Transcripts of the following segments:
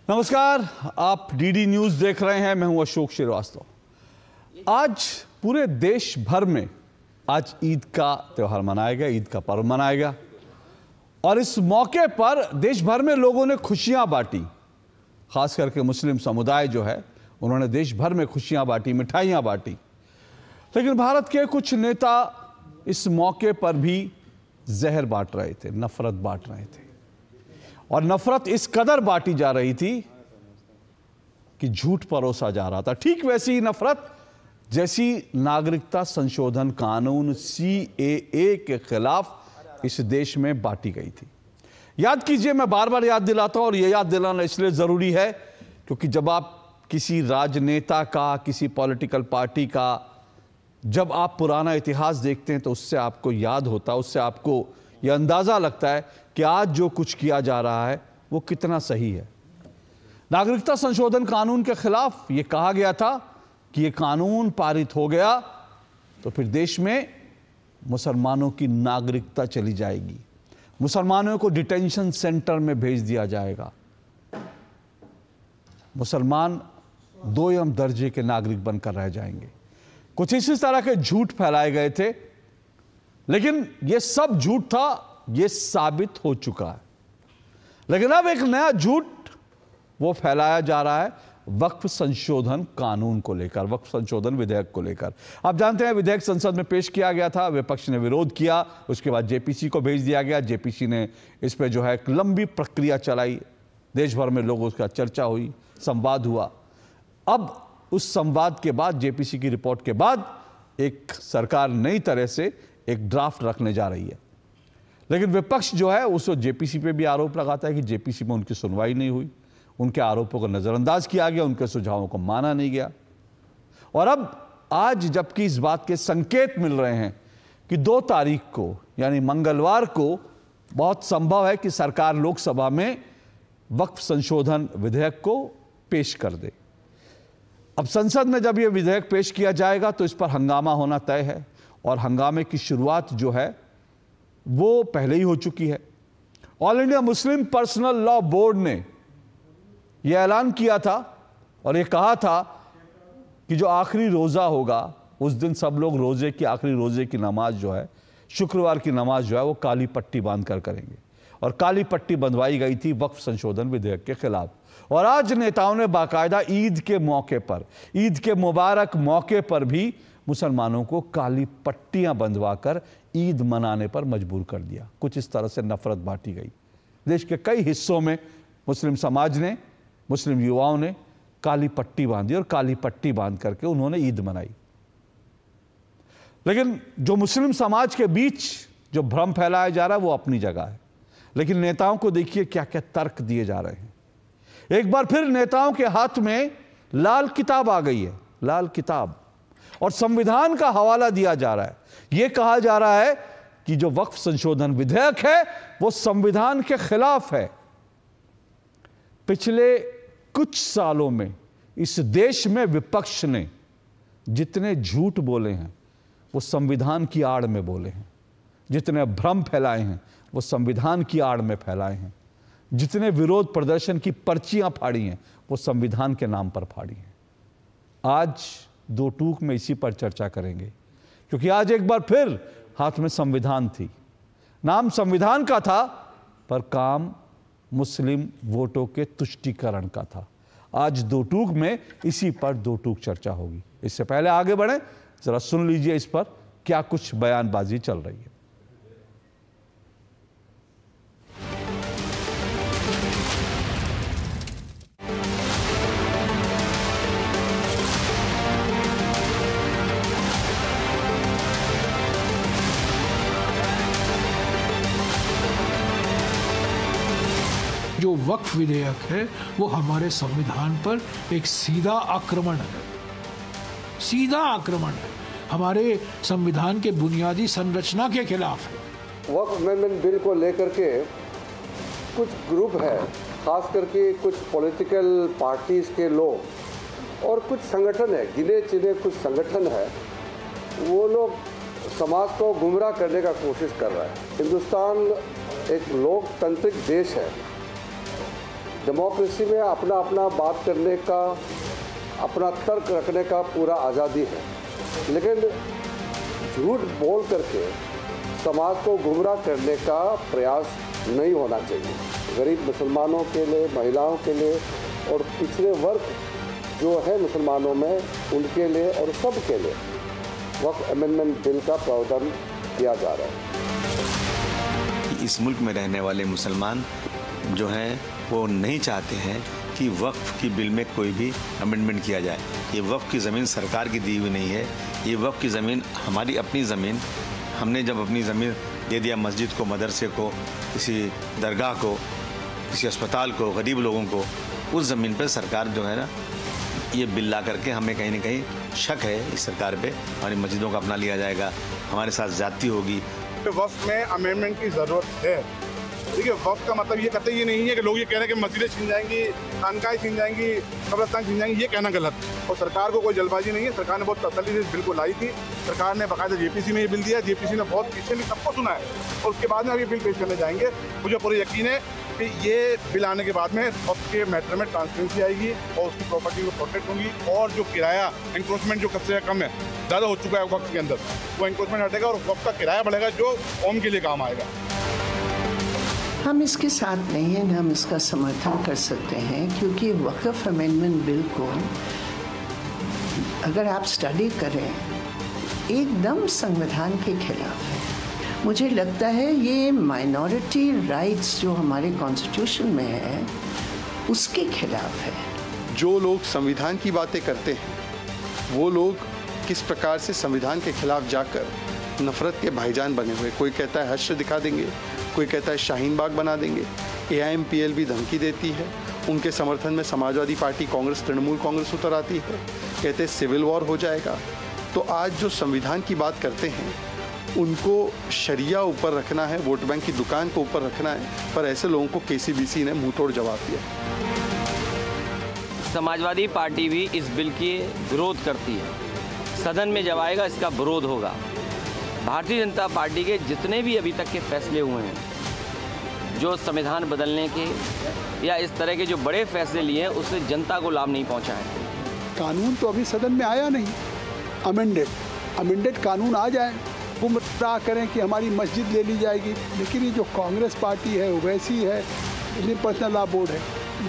नमस्कार, आप DD news देख रहे हैं। मैं हूं अशोक श्रीवास्तव। आज पूरे देश भर में आज ईद का त्यौहार मनाया गया, ईद का पर्व मनाया गया और इस मौके पर देश भर में लोगों ने खुशियां बांटी। खास करके मुस्लिम समुदाय जो है उन्होंने देश भर में खुशियां बांटी, मिठाइयां बांटी। लेकिन भारत के कुछ नेता इस मौके पर भी जहर बांट रहे थे, नफरत बांट रहे थे और नफरत इस कदर बांटी जा रही थी कि झूठ परोसा जा रहा था। ठीक वैसी ही नफरत जैसी नागरिकता संशोधन कानून CAA के खिलाफ इस देश में बांटी गई थी। याद कीजिए, मैं बार बार याद दिलाता हूं और यह याद दिलाना इसलिए जरूरी है क्योंकि जब आप किसी राजनेता का, किसी पॉलिटिकल पार्टी का जब आप पुराना इतिहास देखते हैं तो उससे आपको याद होता है, उससे आपको यह अंदाजा लगता है कि आज जो कुछ किया जा रहा है वो कितना सही है। नागरिकता संशोधन कानून के खिलाफ यह कहा गया था कि यह कानून पारित हो गया तो फिर देश में मुसलमानों की नागरिकता चली जाएगी, मुसलमानों को डिटेंशन सेंटर में भेज दिया जाएगा, मुसलमान 2 दर्जे के नागरिक बनकर रह जाएंगे। कुछ इसी तरह के झूठ फैलाए गए थे, लेकिन यह सब झूठ था, यह साबित हो चुका है। लेकिन अब एक नया झूठ वो फैलाया जा रहा है वक्फ संशोधन कानून को लेकर, वक्फ संशोधन विधेयक को लेकर। आप जानते हैं विधेयक संसद में पेश किया गया था, विपक्ष ने विरोध किया, उसके बाद JPC को भेज दिया गया। JPC ने इस पे जो है एक लंबी प्रक्रिया चलाई, देश भर में लोगों का चर्चा हुई, संवाद हुआ। अब उस संवाद के बाद, JPC की रिपोर्ट के बाद एक सरकार नई तरह से एक ड्राफ्ट रखने जा रही है। लेकिन विपक्ष जो है उस JPC पे भी आरोप लगाता है कि JPC में उनकी सुनवाई नहीं हुई, उनके आरोपों को नजरअंदाज किया गया, उनके सुझावों को माना नहीं गया। और अब आज जबकि इस बात के संकेत मिल रहे हैं कि 2 तारीख को यानी मंगलवार को बहुत संभव है कि सरकार लोकसभा में वक्फ संशोधन विधेयक को पेश कर दे। अब संसद में जब यह विधेयक पेश किया जाएगा तो इस पर हंगामा होना तय है और हंगामे की शुरुआत जो है वो पहले ही हो चुकी है। All India Muslim personal law board ने यह ऐलान किया था और यह कहा था कि जो आखिरी रोजा होगा उस दिन सब लोग रोजे की, आखिरी रोजे की नमाज जो है, शुक्रवार की नमाज जो है वो काली पट्टी बांधकर करेंगे। और काली पट्टी बंधवाई गई थी वक्फ संशोधन विधेयक के खिलाफ। और आज नेताओं ने बाकायदा ईद के मौके पर, ईद के मुबारक मौके पर भी मुसलमानों को काली पट्टियां बंधवाकर ईद मनाने पर मजबूर कर दिया। कुछ इस तरह से नफरत बांटी गई। देश के कई हिस्सों में मुस्लिम समाज ने, मुस्लिम युवाओं ने काली पट्टी बांधी और काली पट्टी बांध करके उन्होंने ईद मनाई। लेकिन जो मुस्लिम समाज के बीच जो भ्रम फैलाया जा रहा है वो अपनी जगह है, लेकिन नेताओं को देखिए क्या क्या तर्क दिए जा रहे हैं। एक बार फिर नेताओं के हाथ में लाल किताब आ गई है, लाल किताब, और संविधान का हवाला दिया जा रहा है। यह कहा जा रहा है कि जो वक्फ संशोधन विधेयक है वो संविधान के खिलाफ है। पिछले कुछ सालों में इस देश में विपक्ष ने जितने झूठ बोले हैं वो संविधान की आड़ में बोले हैं, जितने भ्रम फैलाए हैं वो संविधान की आड़ में फैलाए हैं, जितने विरोध प्रदर्शन की पर्चियां फाड़ी हैं वो संविधान के नाम पर फाड़ी हैं। आज 2 टूक में इसी पर चर्चा करेंगे क्योंकि आज एक बार फिर हाथ में संविधान थी, नाम संविधान का था पर काम मुस्लिम वोटों के तुष्टीकरण का था। आज 2 टूक में इसी पर 2 टूक चर्चा होगी। इससे पहले आगे बढ़े, जरा सुन लीजिए इस पर क्या कुछ बयानबाजी चल रही है। जो वक्फ विधेयक है वो हमारे संविधान पर एक सीधा आक्रमण है, सीधा आक्रमण है, हमारे संविधान के बुनियादी संरचना के खिलाफ है। वक्फ अमेंडमेंट बिल को लेकर के कुछ ग्रुप है, खास करके कुछ पॉलिटिकल पार्टीज के लोग और कुछ संगठन है, गिने चुने कुछ संगठन है, वो लोग समाज को गुमराह करने का कोशिश कर रहा है। हिंदुस्तान एक लोकतांत्रिक देश है डेमोक्रेसी में अपना अपना बात करने का, अपना तर्क रखने का पूरा आज़ादी है, लेकिन झूठ बोल करके समाज को गुमराह करने का प्रयास नहीं होना चाहिए। गरीब मुसलमानों के लिए, महिलाओं के लिए और पिछड़े वर्ग जो है मुसलमानों में, उनके लिए और सब के लिए वक्फ अमेंडमेंट बिल का प्रावधान किया जा रहा है। इस मुल्क में रहने वाले मुसलमान जो हैं वो नहीं चाहते हैं कि वक्फ की बिल में कोई भी अमेंडमेंट किया जाए। ये वक्फ की ज़मीन सरकार की दी हुई नहीं है, ये वक्फ की ज़मीन हमारी अपनी ज़मीन, हमने जब अपनी ज़मीन दे दिया मस्जिद को, मदरसे को, किसी दरगाह को, किसी अस्पताल को, गरीब लोगों को, उस ज़मीन पर सरकार जो है ना ये बिल ला करके हमें कहीं ना कहीं शक है इस सरकार पे, हमारी मस्जिदों का अपना लिया जाएगा, हमारे साथ ज़्यादती होगी। वक्फ में अमेंडमेंट की ज़रूरत है। देखिए, वक्फ का मतलब ये कतई ये नहीं है कि लोग ये कह रहे हैं कि मस्जिदें छीन जाएंगी, खानकाएं छीन जाएंगी, कब्रिस्तान छीन जाएंगी, ये कहना गलत है। और सरकार को कोई जल्दबाजी नहीं है। सरकार ने बहुत तसल्ली से इस बिल को लाई थी। सरकार ने बाकायदा जेपीसी में ये बिल दिया, जेपीसी ने बहुत पीछे भी सबको सुना है और उसके बाद में अब ये बिल पेश करने जाएंगे। मुझे पूरा यकीन है कि ये बिल आने के बाद में वक्फ के मैटर में ट्रांसपेरेंसी आएगी और उसकी प्रॉपर्टी को प्रोटेक्ट होंगी, और जो किराया इंक्रोचमेंट जो सबसे कम है, ज़्यादा हो चुका है वक्फ के अंदर, वो इंक्रोचमेंट हटेगा और वक्फ का किराया बढ़ेगा जो कौम के लिए काम आएगा। हम इसके साथ नहीं हैं, हम इसका समर्थन कर सकते हैं, क्योंकि वक्फ अमेंडमेंट बिल को अगर आप स्टडी करें एकदम संविधान के खिलाफ है। मुझे लगता है ये माइनॉरिटी राइट्स जो हमारे कॉन्स्टिट्यूशन में है उसके खिलाफ है। जो लोग संविधान की बातें करते हैं वो लोग किस प्रकार से संविधान के खिलाफ जाकर नफरत के भाईजान बने हुए। कोई कहता है हश्र दिखा देंगे, कोई कहता है शाहीन बाग बना देंगे। AIMPL भी धमकी देती है। उनके समर्थन में समाजवादी पार्टी, कांग्रेस, तृणमूल कांग्रेस उतर आती है, कहते हैं सिविल वॉर हो जाएगा। तो आज जो संविधान की बात करते हैं उनको शरिया ऊपर रखना है, वोट बैंक की दुकान को ऊपर रखना है, पर ऐसे लोगों को KCBC ने मुंह तोड़ जवाब दिया। समाजवादी पार्टी भी इस बिल की विरोध करती है। सदन में जब आएगा इसका विरोध होगा। भारतीय जनता पार्टी के जितने भी अभी तक के फैसले हुए हैं, जो संविधान बदलने के या इस तरह के जो बड़े फैसले लिए हैं, उससे जनता को लाभ नहीं पहुंचा है। कानून तो अभी सदन में आया नहीं, अमेंडेड कानून आ जाए, गुमराह करें कि हमारी मस्जिद ले ली जाएगी। लेकिन ये जो कांग्रेस पार्टी है, ओवैसी है, इंडियन पर्सनल लॉ बोर्ड है,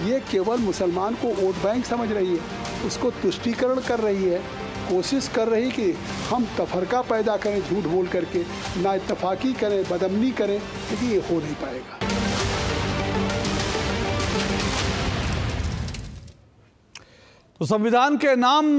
ये केवल मुसलमान को वोट बैंक समझ रही है, उसको तुष्टीकरण कर रही है, कोशिश कर रही कि हम तफरका पैदा करें झूठ बोल करके, ना इत्तफाकी करें, बदअमनी करें, लेकिन ये हो नहीं पाएगा। तो संविधान के नाम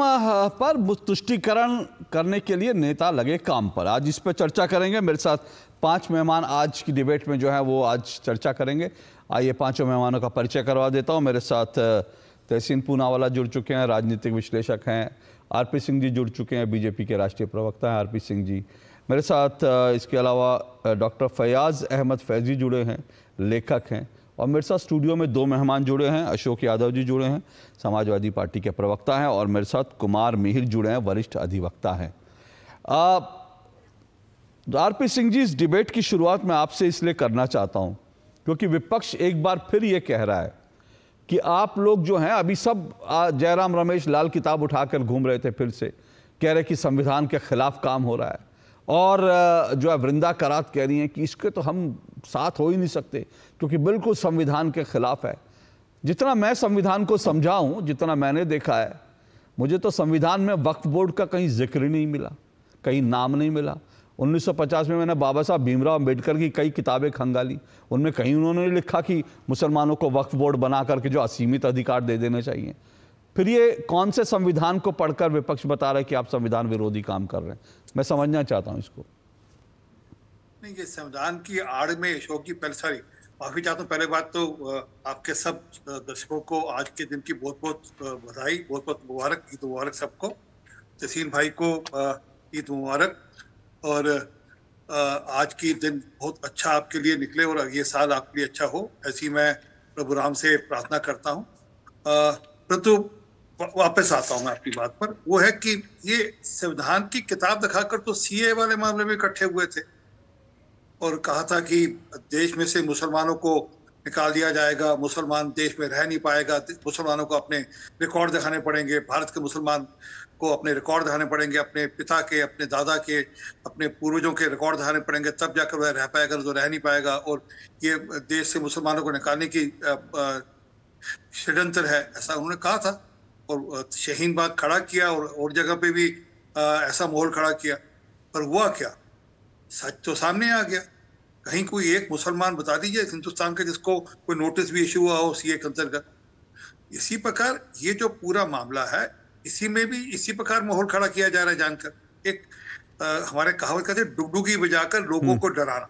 पर तुष्टीकरण करने के लिए नेता लगे काम पर। आज इस पर चर्चा करेंगे। मेरे साथ 5 मेहमान आज की डिबेट में जो है वो आज चर्चा करेंगे। आइए 5 मेहमानों का परिचय करवा देता हूं। मेरे साथ तहसीन पूनावाला जुड़ चुके हैं, राजनीतिक विश्लेषक हैं। RP सिंह जी जुड़ चुके हैं, बीजेपी के राष्ट्रीय प्रवक्ता हैं RP सिंह जी। मेरे साथ इसके अलावा डॉक्टर फयाज अहमद फैजी जुड़े हैं, लेखक हैं। और मेरे साथ स्टूडियो में 2 मेहमान जुड़े हैं, अशोक यादव जी जुड़े हैं, समाजवादी पार्टी के प्रवक्ता हैं। और मेरे साथ कुमार मिहिर जुड़े हैं, वरिष्ठ अधिवक्ता हैं। RP सिंह जी, इस डिबेट की शुरुआत मैं आपसे इसलिए करना चाहता हूं क्योंकि विपक्ष एक बार फिर ये कह रहा है कि आप लोग जो हैं, अभी सब जयराम रमेश लाल किताब उठाकर घूम रहे थे, फिर से कह रहे कि संविधान के खिलाफ काम हो रहा है। और जो है वृंदा करात कह रही हैं कि इसके तो हम साथ हो ही नहीं सकते क्योंकि बिल्कुल संविधान के खिलाफ है। जितना मैं संविधान को समझा हूं, जितना मैंने देखा है, मुझे तो संविधान में वक्फ बोर्ड का कहीं जिक्र नहीं मिला, कहीं नाम नहीं मिला। 1950 में मैंने बाबा साहब भीमराव अंबेडकर की कई किताबें खंगाली, उनमें कहीं उन्होंने लिखा कि मुसलमानों को वक्फ बोर्ड बना करके जो असीमित अधिकार दे देने चाहिए। फिर ये कौन से संविधान को पढ़कर विपक्ष बता रहा है कि आप संविधान विरोधी काम कर रहे हैं? मैं समझना चाहता हूं इसको। नहीं, ये संविधान की आड़ में अशोक जी, पहले सॉरी माफी चाहता हूँ। पहले बात तो आपके सब दर्शकों को आज के दिन की बहुत बहुत बधाई, बहुत बहुत मुबारक, ईद मुबारक सबको। तहसीन भाई को ईद मुबारक। और आज की दिन बहुत अच्छा आपके लिए निकले और ये साल आपके लिए अच्छा हो, ऐसी मैं प्रभु राम से प्रार्थना करता हूँ। परंतु वापस आता हूँ मैं आपकी बात पर। वो है कि ये संविधान की किताब दिखाकर तो CA वाले मामले में इकट्ठे हुए थे और कहा था कि देश में से मुसलमानों को निकाल दिया जाएगा, मुसलमान देश में रह नहीं पाएगा, मुसलमानों को अपने रिकॉर्ड दिखाने पड़ेंगे, भारत के मुसलमान को अपने रिकॉर्ड दिखाने पड़ेंगे, अपने पिता के, अपने दादा के, अपने पूर्वजों के रिकॉर्ड दिखाने पड़ेंगे, तब जाकर वह रह पाएगा, तो रह नहीं पाएगा। और ये देश से मुसलमानों को निकालने की षड्यंत्र है, ऐसा उन्होंने कहा था। और शाहीन बाग खड़ा किया और जगह पे भी ऐसा माहौल खड़ा किया, पर हुआ क्या? सच तो सामने आ गया। कहीं कोई एक मुसलमान बता दीजिए हिंदुस्तान के जिसको कोई नोटिस भी इशू हुआ हो सीए के अंतर्गत। इसी प्रकार ये जो पूरा मामला है, इसी में भी इसी प्रकार माहौल खड़ा किया जा रहा है जानकर। एक हमारे कहावत कहते हैं डुगडुगी बजाकर लोगों को डराना।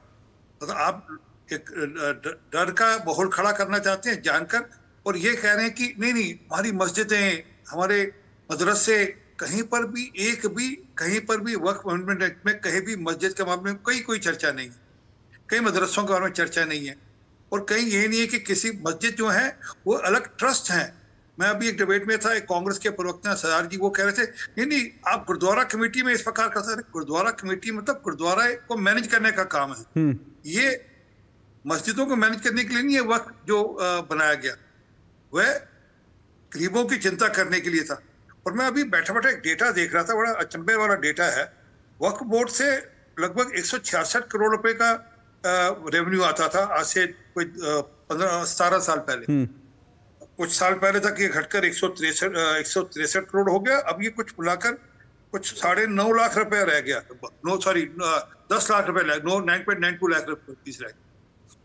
तो आप एक डर का माहौल खड़ा करना चाहते हैं जानकर, और ये कह रहे हैं कि नहीं नहीं हमारी मस्जिदें, हमारे मदरसे, कहीं पर भी वक्फ अमेंडमेंट एक्ट में कहीं भी मस्जिद के मामले में कोई चर्चा नहीं है, कई मदरसों के बारे में चर्चा नहीं है, और कहीं ये नहीं है कि किसी मस्जिद जो है वो अलग ट्रस्ट हैं। मैं अभी एक डिबेट में था, एक कांग्रेस के प्रवक्ता सरदार जी वो कह रहे थे नहीं आप गुरुद्वारा कमेटी में इस प्रकार कर सकते। गुरुद्वारा कमेटी मतलब गुरुद्वारा को मैनेज करने का काम है, ये मस्जिदों को मैनेज करने के लिए नहीं है। वक्त जो बनाया गया वह गरीबों की चिंता करने के लिए था। और मैं अभी बैठा बैठा एक डेटा देख रहा था, बड़ा अचंभे वाला डेटा है। वक्फ बोर्ड से लगभग 166 करोड़ रुपए का रेवेन्यू आता था आज से कोई 15-17 साल पहले। कुछ साल पहले तक ये घटकर 163 करोड़ हो गया। अब ये कुछ बुलाकर कुछ 9.5 लाख रुपए रह गया, 10 लाख रुपए 9.92 लाख रुपए रह गया।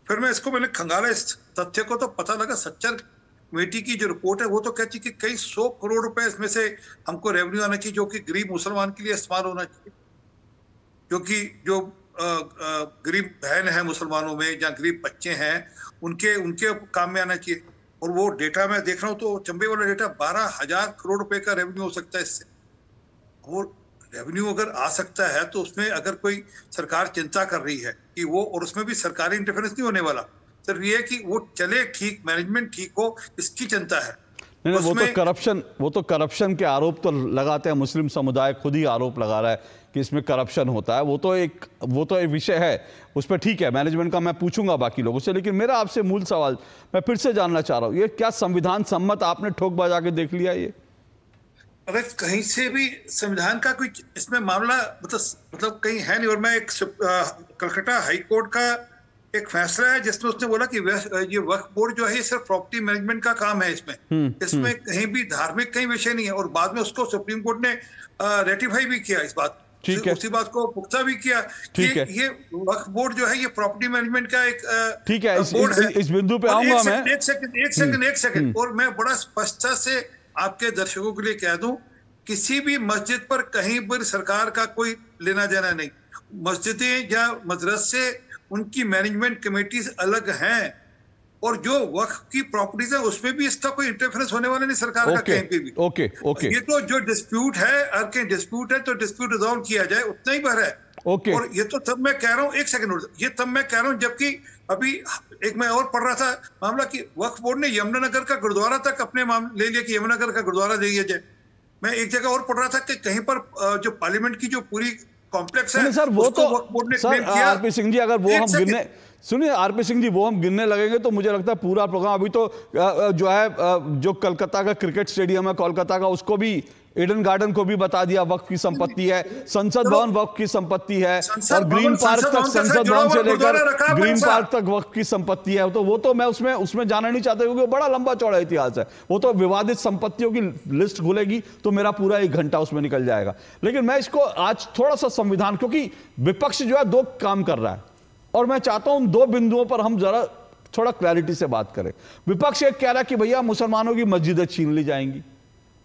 फिर मैं इसको मैंने खंगाला इस तथ्य को, तो पता लगा सच्चर कमेटी की जो रिपोर्ट है वो तो कहती है कि कई 100 करोड़ रुपए इसमें से हमको रेवेन्यू आना चाहिए, जो कि गरीब मुसलमान के लिए इस्तेमाल होना चाहिए, क्योंकि जो गरीब बहन है मुसलमानों में या गरीब बच्चे हैं उनके काम में आना चाहिए। और वो डेटा मैं देख रहा हूँ तो चंबे वाला डेटा 12,000 करोड़ रुपए का रेवेन्यू हो सकता है इससे। वो रेवेन्यू अगर आ सकता है तो उसमें अगर कोई सरकार चिंता कर रही है कि वो, और उसमें भी सरकारी इंटरफेरेंस नहीं होने वाला, सिर्फ ये है कि वो चले ठीक, मैनेजमेंट ठीक हो, इसकी चिंता है। नहीं, वो तो करप्शन के आरोप तो लगाते हैं, मुस्लिम समुदाय खुद ही आरोप लगा रहा है कि इसमें करप्शन होता है। वो तो एक विषय है, उस पर ठीक है, मैनेजमेंट का मैं पूछूंगा बाकी लोगों से। लेकिन मेरा आपसे मूल सवाल मैं फिर से जानना चाह रहा हूं, ये क्या संविधान सम्मत आपने ठोक बजा के देख लिया? ये अरे कहीं से भी संविधान का कोई इसमें मामला मतलब कहीं है नहीं। और मैं एक कलकत्ता हाई कोर्ट का एक फैसला है जिसमें उसने बोला कि ये वक्फ बोर्ड जो है ये सिर्फ प्रॉपर्टी मैनेजमेंट का काम है, इसमें कहीं भी धार्मिक कहीं विषय नहीं है। और बाद में उसको सुप्रीम कोर्ट ने रेटिफाई भी किया इस बात, उसी बात को पुख्ता भी किया कि ये वक्फ बोर्ड जो है ये प्रॉपर्टी मैनेजमेंट का एक ठीक है, इस बिंदु पे आऊंगा मैं। एक सेकंड और मैं बड़ा स्पष्टता से आपके दर्शकों के लिए कह दूं, किसी भी मस्जिद पर कहीं पर सरकार का कोई लेना देना नहीं। मस्जिदें या मदरसे उनकी मैनेजमेंट कमेटीज अलग हैं, और जो वक्फ की प्रॉपर्टीज है उसमें भी इसका कोई इंटरफेरेंस होने वाला नहीं सरकार का कहीं पे भी। ओके। ये तो जो डिस्प्यूट है, अगर कहीं डिस्प्यूट है तो डिस्प्यूट रिजॉल्व किया जाए, उतना ही भर है। और ये तो तब मैं कह रहा हूँ, एक सेकंड, ये तब मैं कह रहा हूँ जबकि अभी एक मैं और पढ़ रहा था मामला कि वक्फ बोर्ड ने यमुनानगर का गुरुद्वारा तक अपने मामले ले लिया कि यमुनानगर का गुरुद्वारा दे दिया जाए। मैं एक जगह और पढ़ रहा था कि कहीं पर जो पार्लियामेंट की जो पूरी कॉम्प्लेक्स है सर, वो तो आरपी सिंह जी, अगर वो हम गिनने, सुनिए आरपी सिंह जी, वो हम गिनने लगेंगे तो मुझे लगता है पूरा प्रोग्राम, अभी तो जो है जो कलकत्ता का क्रिकेट स्टेडियम है कोलकाता का, उसको भी, ईडन गार्डन को भी बता दिया वक्फ की संपत्ति है, संसद भवन वक्फ की संपत्ति है, और ग्रीन पार्क तक, संसद भवन से लेकर ग्रीन पार्क तक वक्फ की संपत्ति है। तो वो तो मैं उसमें जाना नहीं चाहता, क्योंकि बड़ा लंबा चौड़ा इतिहास है। वो तो विवादित संपत्तियों की लिस्ट खुलेगी तो मेरा पूरा 1 घंटा उसमें निकल जाएगा। लेकिन मैं इसको आज थोड़ा सा संविधान, क्योंकि विपक्ष जो है 2 काम कर रहा है, और मैं चाहता हूं 2 बिंदुओं पर हम जरा थोड़ा क्लैरिटी से बात करें। विपक्ष एक कह रहा है कि भैया मुसलमानों की मस्जिदें छीन ली जाएंगी,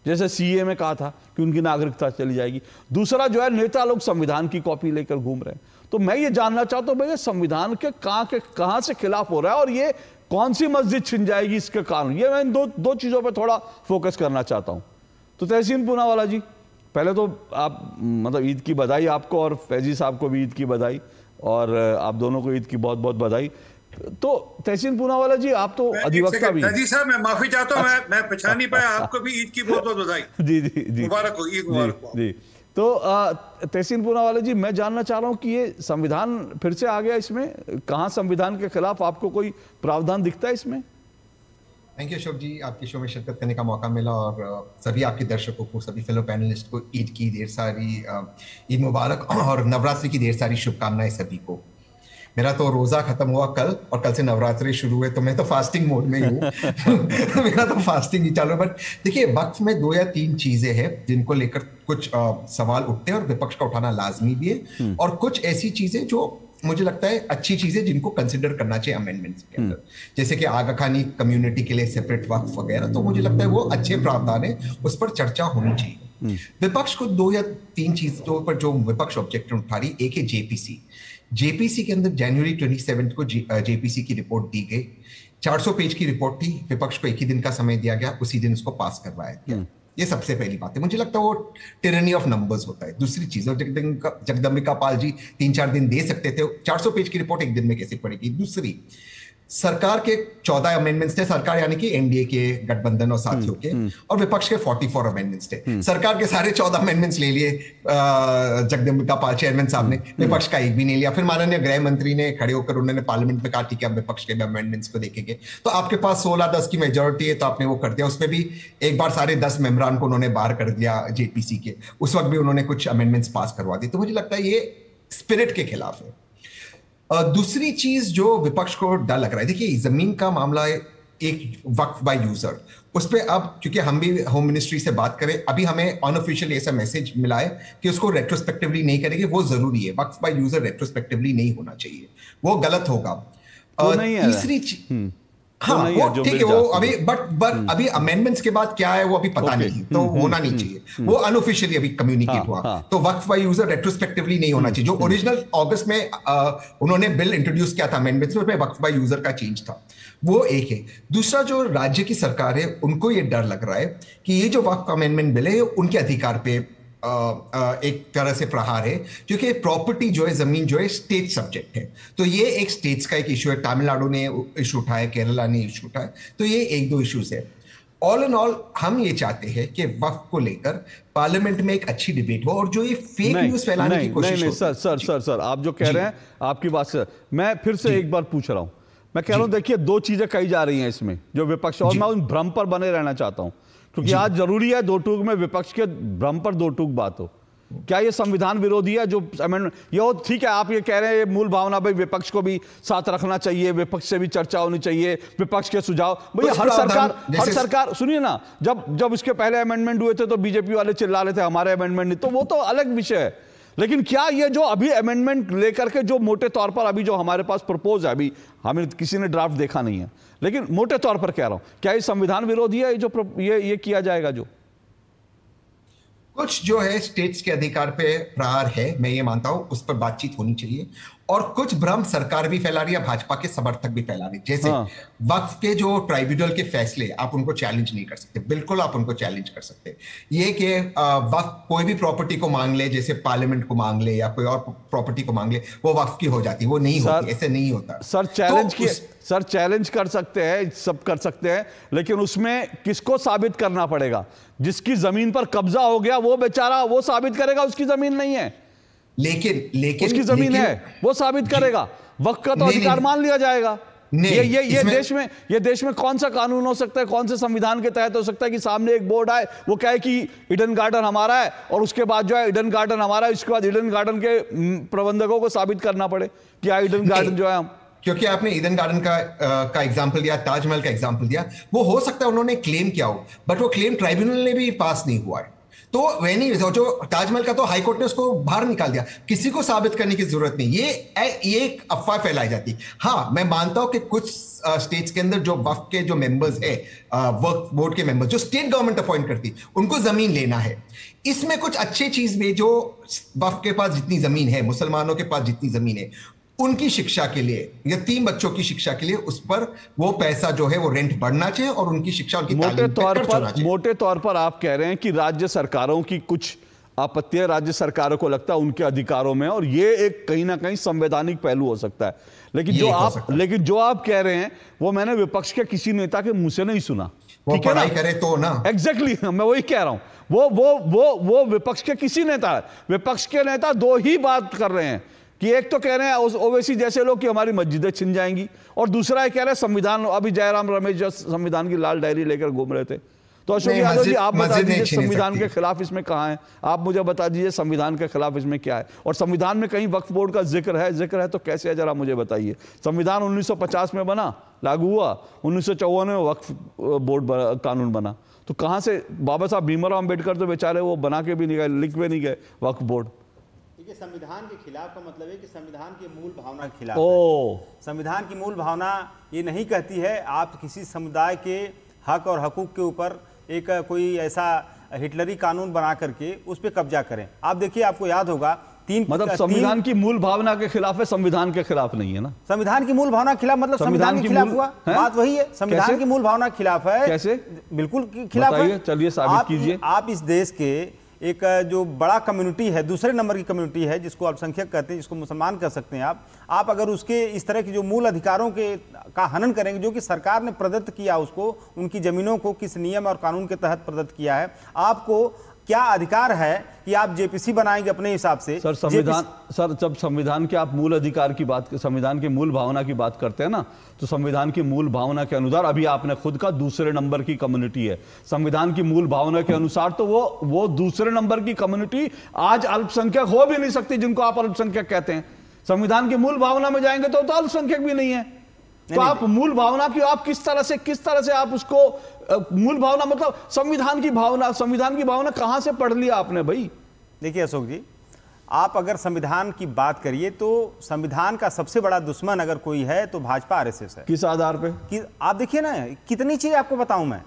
जैसे सीए में कहा था कि उनकी नागरिकता चली जाएगी। दूसरा जो है, नेता लोग संविधान की कॉपी लेकर घूम रहे हैं। तो मैं ये जानना चाहता हूं भैया संविधान के कहां से खिलाफ हो रहा है, और ये कौन सी मस्जिद छिन जाएगी इसके कारण? ये मैं दो चीजों पर थोड़ा फोकस करना चाहता हूं। तो तहसीन पूनावाला जी, पहले तो आप मतलब ईद की बधाई आपको, और फैजी साहब को भी ईद की बधाई, और आप दोनों को ईद की बहुत बहुत बधाई। तो तहसीन पूनावाला जी, आप तो अधिवक्ता भी हैं। जी साहब, मैं माफी चाहता हूं, मैं पहचान नहीं पाया, आपको भी ईद की बहुत बहुत बधाई। जी, मुबारक हो, ईद मुबारक हो। जी, तो तहसीन पूनावाला जी, मैं जानना चाह रहा हूं कि ये संविधान फिर से आ गया इसमें, कहां संविधान के खिलाफ आपको कोई प्रावधान दिखता है इसमें? थैंक यू अशोक जी, आपके शो में शिरकत करने का मौका मिला और सभी आपके दर्शकों को, सभी फेलो पैनलिस्ट को ईद की ढेर सारी ईद मुबारक और नवरात्रि की ढेर सारी शुभकामनाएं सभी को। मेरा तो रोजा खत्म हुआ कल और कल से नवरात्रि शुरू हुए, तो मैं तो फास्टिंग मोड में हूँ मेरा तो फास्टिंग ही चालू है। बट देखिए, वक्फ में 2 या 3 चीजें हैं जिनको लेकर कुछ सवाल उठते हैं और विपक्ष का उठाना लाजमी भी है, और कुछ ऐसी चीजें जो मुझे लगता है अच्छी चीजें जिनको कंसिडर करना चाहिए अमेंडमेंट्स के अंदर, जैसे कि आगा खानी कम्युनिटी के लिए सेपरेट वक्फ वगैरह, तो मुझे लगता है वो अच्छे प्रावधान है, उस पर चर्चा होनी चाहिए। विपक्ष को 2 या 3 चीजों पर जो विपक्ष ऑब्जेक्शन उठा रही, एक है जेपीसी के अंदर जनवरी 27 को जेपीसी की रिपोर्ट दी गई। 400 पेज की रिपोर्ट थी, विपक्ष को एक ही दिन का समय दिया गया, उसी दिन उसको पास करवाया गया। ये सबसे पहली बात है, मुझे लगता है वो टिरनी ऑफ नंबर्स होता है। दूसरी चीज, और जगदम्बिका पाल जी 3-4 दिन दे सकते थे, 400 पेज की रिपोर्ट एक दिन में कैसे पड़ेगी? दूसरी, सरकार के 14 अमेंडमेंट्स थे, सरकार यानी कि एनडीए के गठबंधन और साथियों के, और विपक्ष के 44 अमेंडमेंट्स थे। सरकार के सारे 14 अमेंडमेंट्स ले लिए जगदम्बिका पाल चेयरमैन साहब ने, विपक्ष का एक भी नहीं लिया। फिर माननीय गृह मंत्री ने खड़े होकर उन्होंने पार्लियामेंट में कहा कि हम विपक्ष के अमेंडमेंट्स को देखेंगे, तो आपके पास 16-10 की मेजोरिटी है, तो आपने वो कर दिया। उसमें भी एक बार सारे 10 मेंबरान को उन्होंने बाहर कर दिया जेपीसी के, उस वक्त भी उन्होंने कुछ अमेंडमेंट्स पास करवा दिए। तो मुझे लगता है ये स्पिरिट के खिलाफ है। दूसरी चीज जो विपक्ष को डर लग रहा है, देखिए जमीन का मामला है, एक वक्फ बाय यूजर, उस पर अब क्योंकि हम भी होम मिनिस्ट्री से बात करें, अभी हमें अनऑफिशियली ऐसा मैसेज मिला है कि उसको रेट्रोस्पेक्टिवली नहीं करेंगे, वो जरूरी है। वक्फ बाय यूजर रेट्रोस्पेक्टिवली नहीं होना चाहिए, वो गलत होगा। तीसरी चीज, हाँ वो ठीक है, वो अभी बट अभी अमेंडमेंट्स के बाद क्या है वो अभी पता नहीं, तो होना नहीं चाहिए, वो अनऑफिशियली अभी कम्युनिकेट हुआ। तो वक्फ बाय यूजर रेट्रोस्पेक्टिवली नहीं होना चाहिए। जो ओरिजिनल अगस्त में उन्होंने बिल इंट्रोड्यूस किया था अमेंडमेंट्स में, वक्फ बाय यूजर का चेंज था, वो एक है। दूसरा, जो राज्य की सरकार है उनको ये डर लग रहा है कि ये जो वक्फ अमेंडमेंट बिल है उनके अधिकार पे एक तरह से प्रहार है, क्योंकि प्रॉपर्टी जो है, जमीन जो है, स्टेट सब्जेक्ट है। तो ये एक स्टेट्स का एक इशू है, तमिलनाडु ने इशू उठाया, केरला ने इशू उठाया, तो ये 1-2 इश्यूज है। ऑल इन ऑल हम ये चाहते हैं कि वक्फ को लेकर पार्लियामेंट में एक अच्छी डिबेट हो, और जो ये फेक न्यूज फैलाने की कोशिश सर आप जो कह रहे हैं, आपकी बात से मैं फिर से एक बार पूछ रहा हूं, मैं कह रहा हूं देखिए 2 चीजें कही जा रही हैं इसमें जो विपक्ष, और मैं उन भ्रम पर बने रहना चाहता हूं, क्योंकि आज जरूरी है 2 टूक में विपक्ष के भ्रम पर 2 टूक बात हो। क्या ये संविधान विरोधी है जो अमेंडमेंट? ये ठीक है, आप ये कह रहे हैं मूल भावना, भाई विपक्ष को भी साथ रखना चाहिए, विपक्ष से भी चर्चा होनी चाहिए, विपक्ष के सुझाव। भैया हर सरकार सुनिए ना, जब इसके पहले अमेंडमेंट हुए थे तो बीजेपी वाले चिल्ला रहे थे हमारे अमेंडमेंट नहीं, तो वो तो अलग विषय है। लेकिन क्या ये जो अभी अमेंडमेंट लेकर के जो मोटे तौर पर अभी जो हमारे पास प्रपोज है, अभी हमें किसी ने ड्राफ्ट देखा नहीं है, लेकिन मोटे तौर पर कह रहा हूं, क्या ये संविधान विरोधी है जो ये किया जाएगा? जो कुछ जो है स्टेट्स के अधिकार पे प्रहार है, मैं ये मानता हूं, उस पर बातचीत होनी चाहिए। और कुछ भ्रम सरकार भी फैला रही है, भाजपा के समर्थक भी फैला रहे हैं, जैसे वक्फ के जो ट्राइब्यूनल के फैसले आप उनको चैलेंज नहीं कर सकते, बिल्कुल आप उनको चैलेंज कर सकते। ये कि वक्फ कोई भी प्रॉपर्टी को मांग ले, जैसे पार्लियामेंट को मांग ले या कोई और प्रॉपर्टी को मांग ले, वो वक्फ की हो जाती है, वो नहीं होती, ऐसे नहीं होता। सर चैलेंज कर सकते हैं, सब कर सकते हैं, लेकिन उसमें किसको साबित करना पड़ेगा? जिसकी जमीन पर कब्जा हो गया वो बेचारा वो साबित करेगा उसकी जमीन नहीं है, लेकिन उसकी जमीन है, वो साबित करेगा। वक्त का तो अधिकार मान लिया जाएगा। ये देश में कौन सा कानून हो सकता है, कौन से संविधान के तहत हो सकता है कि सामने एक बोर्ड आए, वो कहे कि ईडन गार्डन हमारा है, और उसके बाद जो है ईडन गार्डन हमारा है, इसके बाद ईडन गार्डन के प्रबंधकों को साबित करना पड़े कि ईडन गार्डन जो है हम। क्योंकि आपने ईडन गार्डन का एग्जांपल दिया, ताजमहल का एग्जांपल दिया, वो हो सकता है उन्होंने क्लेम किया हो, बट वो क्लेम ट्राइब्यूनल ने भी पास नहीं हुआ है। तो वैनी जो ताजमहल का तो हाईकोर्ट ने उसको बाहर निकाल दिया, किसी को साबित करने की जरूरत नहीं। ये अफवाह फैलाई जाती। हाँ, मैं मानता हूं कि कुछ स्टेट्स के अंदर जो वक्फ के जो मेंबर्स है, वक्फ बोर्ड के मेंबर्स जो स्टेट गवर्नमेंट अपॉइंट करती, उनको जमीन लेना है। इसमें कुछ अच्छी चीज भी, जो वक्फ के पास जितनी जमीन है, मुसलमानों के पास जितनी जमीन है, उनकी शिक्षा के लिए या 3 बच्चों की शिक्षा के लिए उस पर वो पैसा जो है वो रेंट बढ़ना चाहिए, और उनकी शिक्षा, उनकी मोटे तौर पर आप कह रहे हैं कि राज्य सरकारों की कुछ आपत्तियां राज्य सरकारों को लगता है उनके अधिकारों में, और ये एक कहीं ना कहीं संवैधानिक पहलू हो सकता है। लेकिन जो आप कह रहे हैं वो मैंने विपक्ष के किसी नेता के मुंह से नहीं सुना। वो ठीक है पढ़ाई ना? करे तो ना। एग्जैक्टली मैं वही कह रहा हूं। वो विपक्ष के किसी नेता, विपक्ष के नेता दो ही बात कर रहे हैं कि एक तो कह रहे हैं ओवैसी जैसे लोग कि हमारी मस्जिदें छिन जाएंगी, और दूसरा ये कह रहे हैं संविधान, अभी जयराम रमेश जो संविधान की लाल डायरी लेकर घूम रहे थे। तो अशोक यादव जी आप बता दीजिए संविधान के खिलाफ इसमें कहां है, आप मुझे बता दीजिए संविधान के खिलाफ इसमें क्या है, और संविधान में कहीं वक्फ बोर्ड का जिक्र है तो कैसे है जरा मुझे बताइए। संविधान 1950 में बना, लागू हुआ, 1954 में वक्फ बोर्ड कानून बना, तो कहां से बाबा साहब भीमराव अंबेडकर तो बेचारे वो बना के भी नहीं गए, लिख भी नहीं गए वक्फ बोर्ड। देखिए, संविधान के खिलाफ का मतलब है कि संविधान की मूल भावना के खिलाफ है। संविधान की मूल भावना ये नहीं कहती है आप किसी समुदाय के हक और हकूक के ऊपर एक कोई ऐसा हिटलरी कानून बना करके उस पर कब्जा करें। आप देखिए, आपको याद होगा मतलब संविधान की मूल भावना के खिलाफ है, संविधान के खिलाफ नहीं है ना। संविधान की मूल भावना के खिलाफ मतलब संविधान के खिलाफ हुआ, बात वही है। संविधान की मूल भावना के खिलाफ है, कैसे? बिल्कुल खिलाफ है। चलिए साबित कीजिए। आप इस देश के एक जो बड़ा कम्युनिटी है, दूसरे नंबर की कम्युनिटी है, जिसको अल्पसंख्यक कहते हैं, जिसको मुसलमान कह सकते हैं आप अगर उसके इस तरह की जो मूल अधिकारों का हनन करेंगे, जो कि सरकार ने प्रदत्त किया उसको, उनकी जमीनों को किस नियम और कानून के तहत प्रदत्त किया है, आपको क्या अधिकार है कि आप जेपीसी बनाएंगे अपने हिसाब से? सर संविधान, सर जब संविधान के आप मूल अधिकार की बात, संविधान की मूल भावना की बात करते हैं ना, तो संविधान की मूल भावना के अनुसार अभी आपने खुद का दूसरे नंबर की कम्युनिटी है, संविधान की मूल भावना के अनुसार तो वो दूसरे नंबर की कम्युनिटी आज अल्पसंख्यक हो भी नहीं सकती, जिनको आप अल्पसंख्यक कहते हैं। संविधान की मूल भावना में जाएंगे तो अल्पसंख्यक भी नहीं है। तो आप मूल भावना की आप किस तरह से आप उसको मूल भावना, मतलब संविधान की भावना कहां से पढ़ लिया आपने भाई? देखिए अशोक जी, आप अगर संविधान की बात करिए तो संविधान का सबसे बड़ा दुश्मन अगर कोई है तो भाजपा आरएसएस है। किस आधार पे? कि आप देखिए ना, कितनी चीजें आपको बताऊं मैं।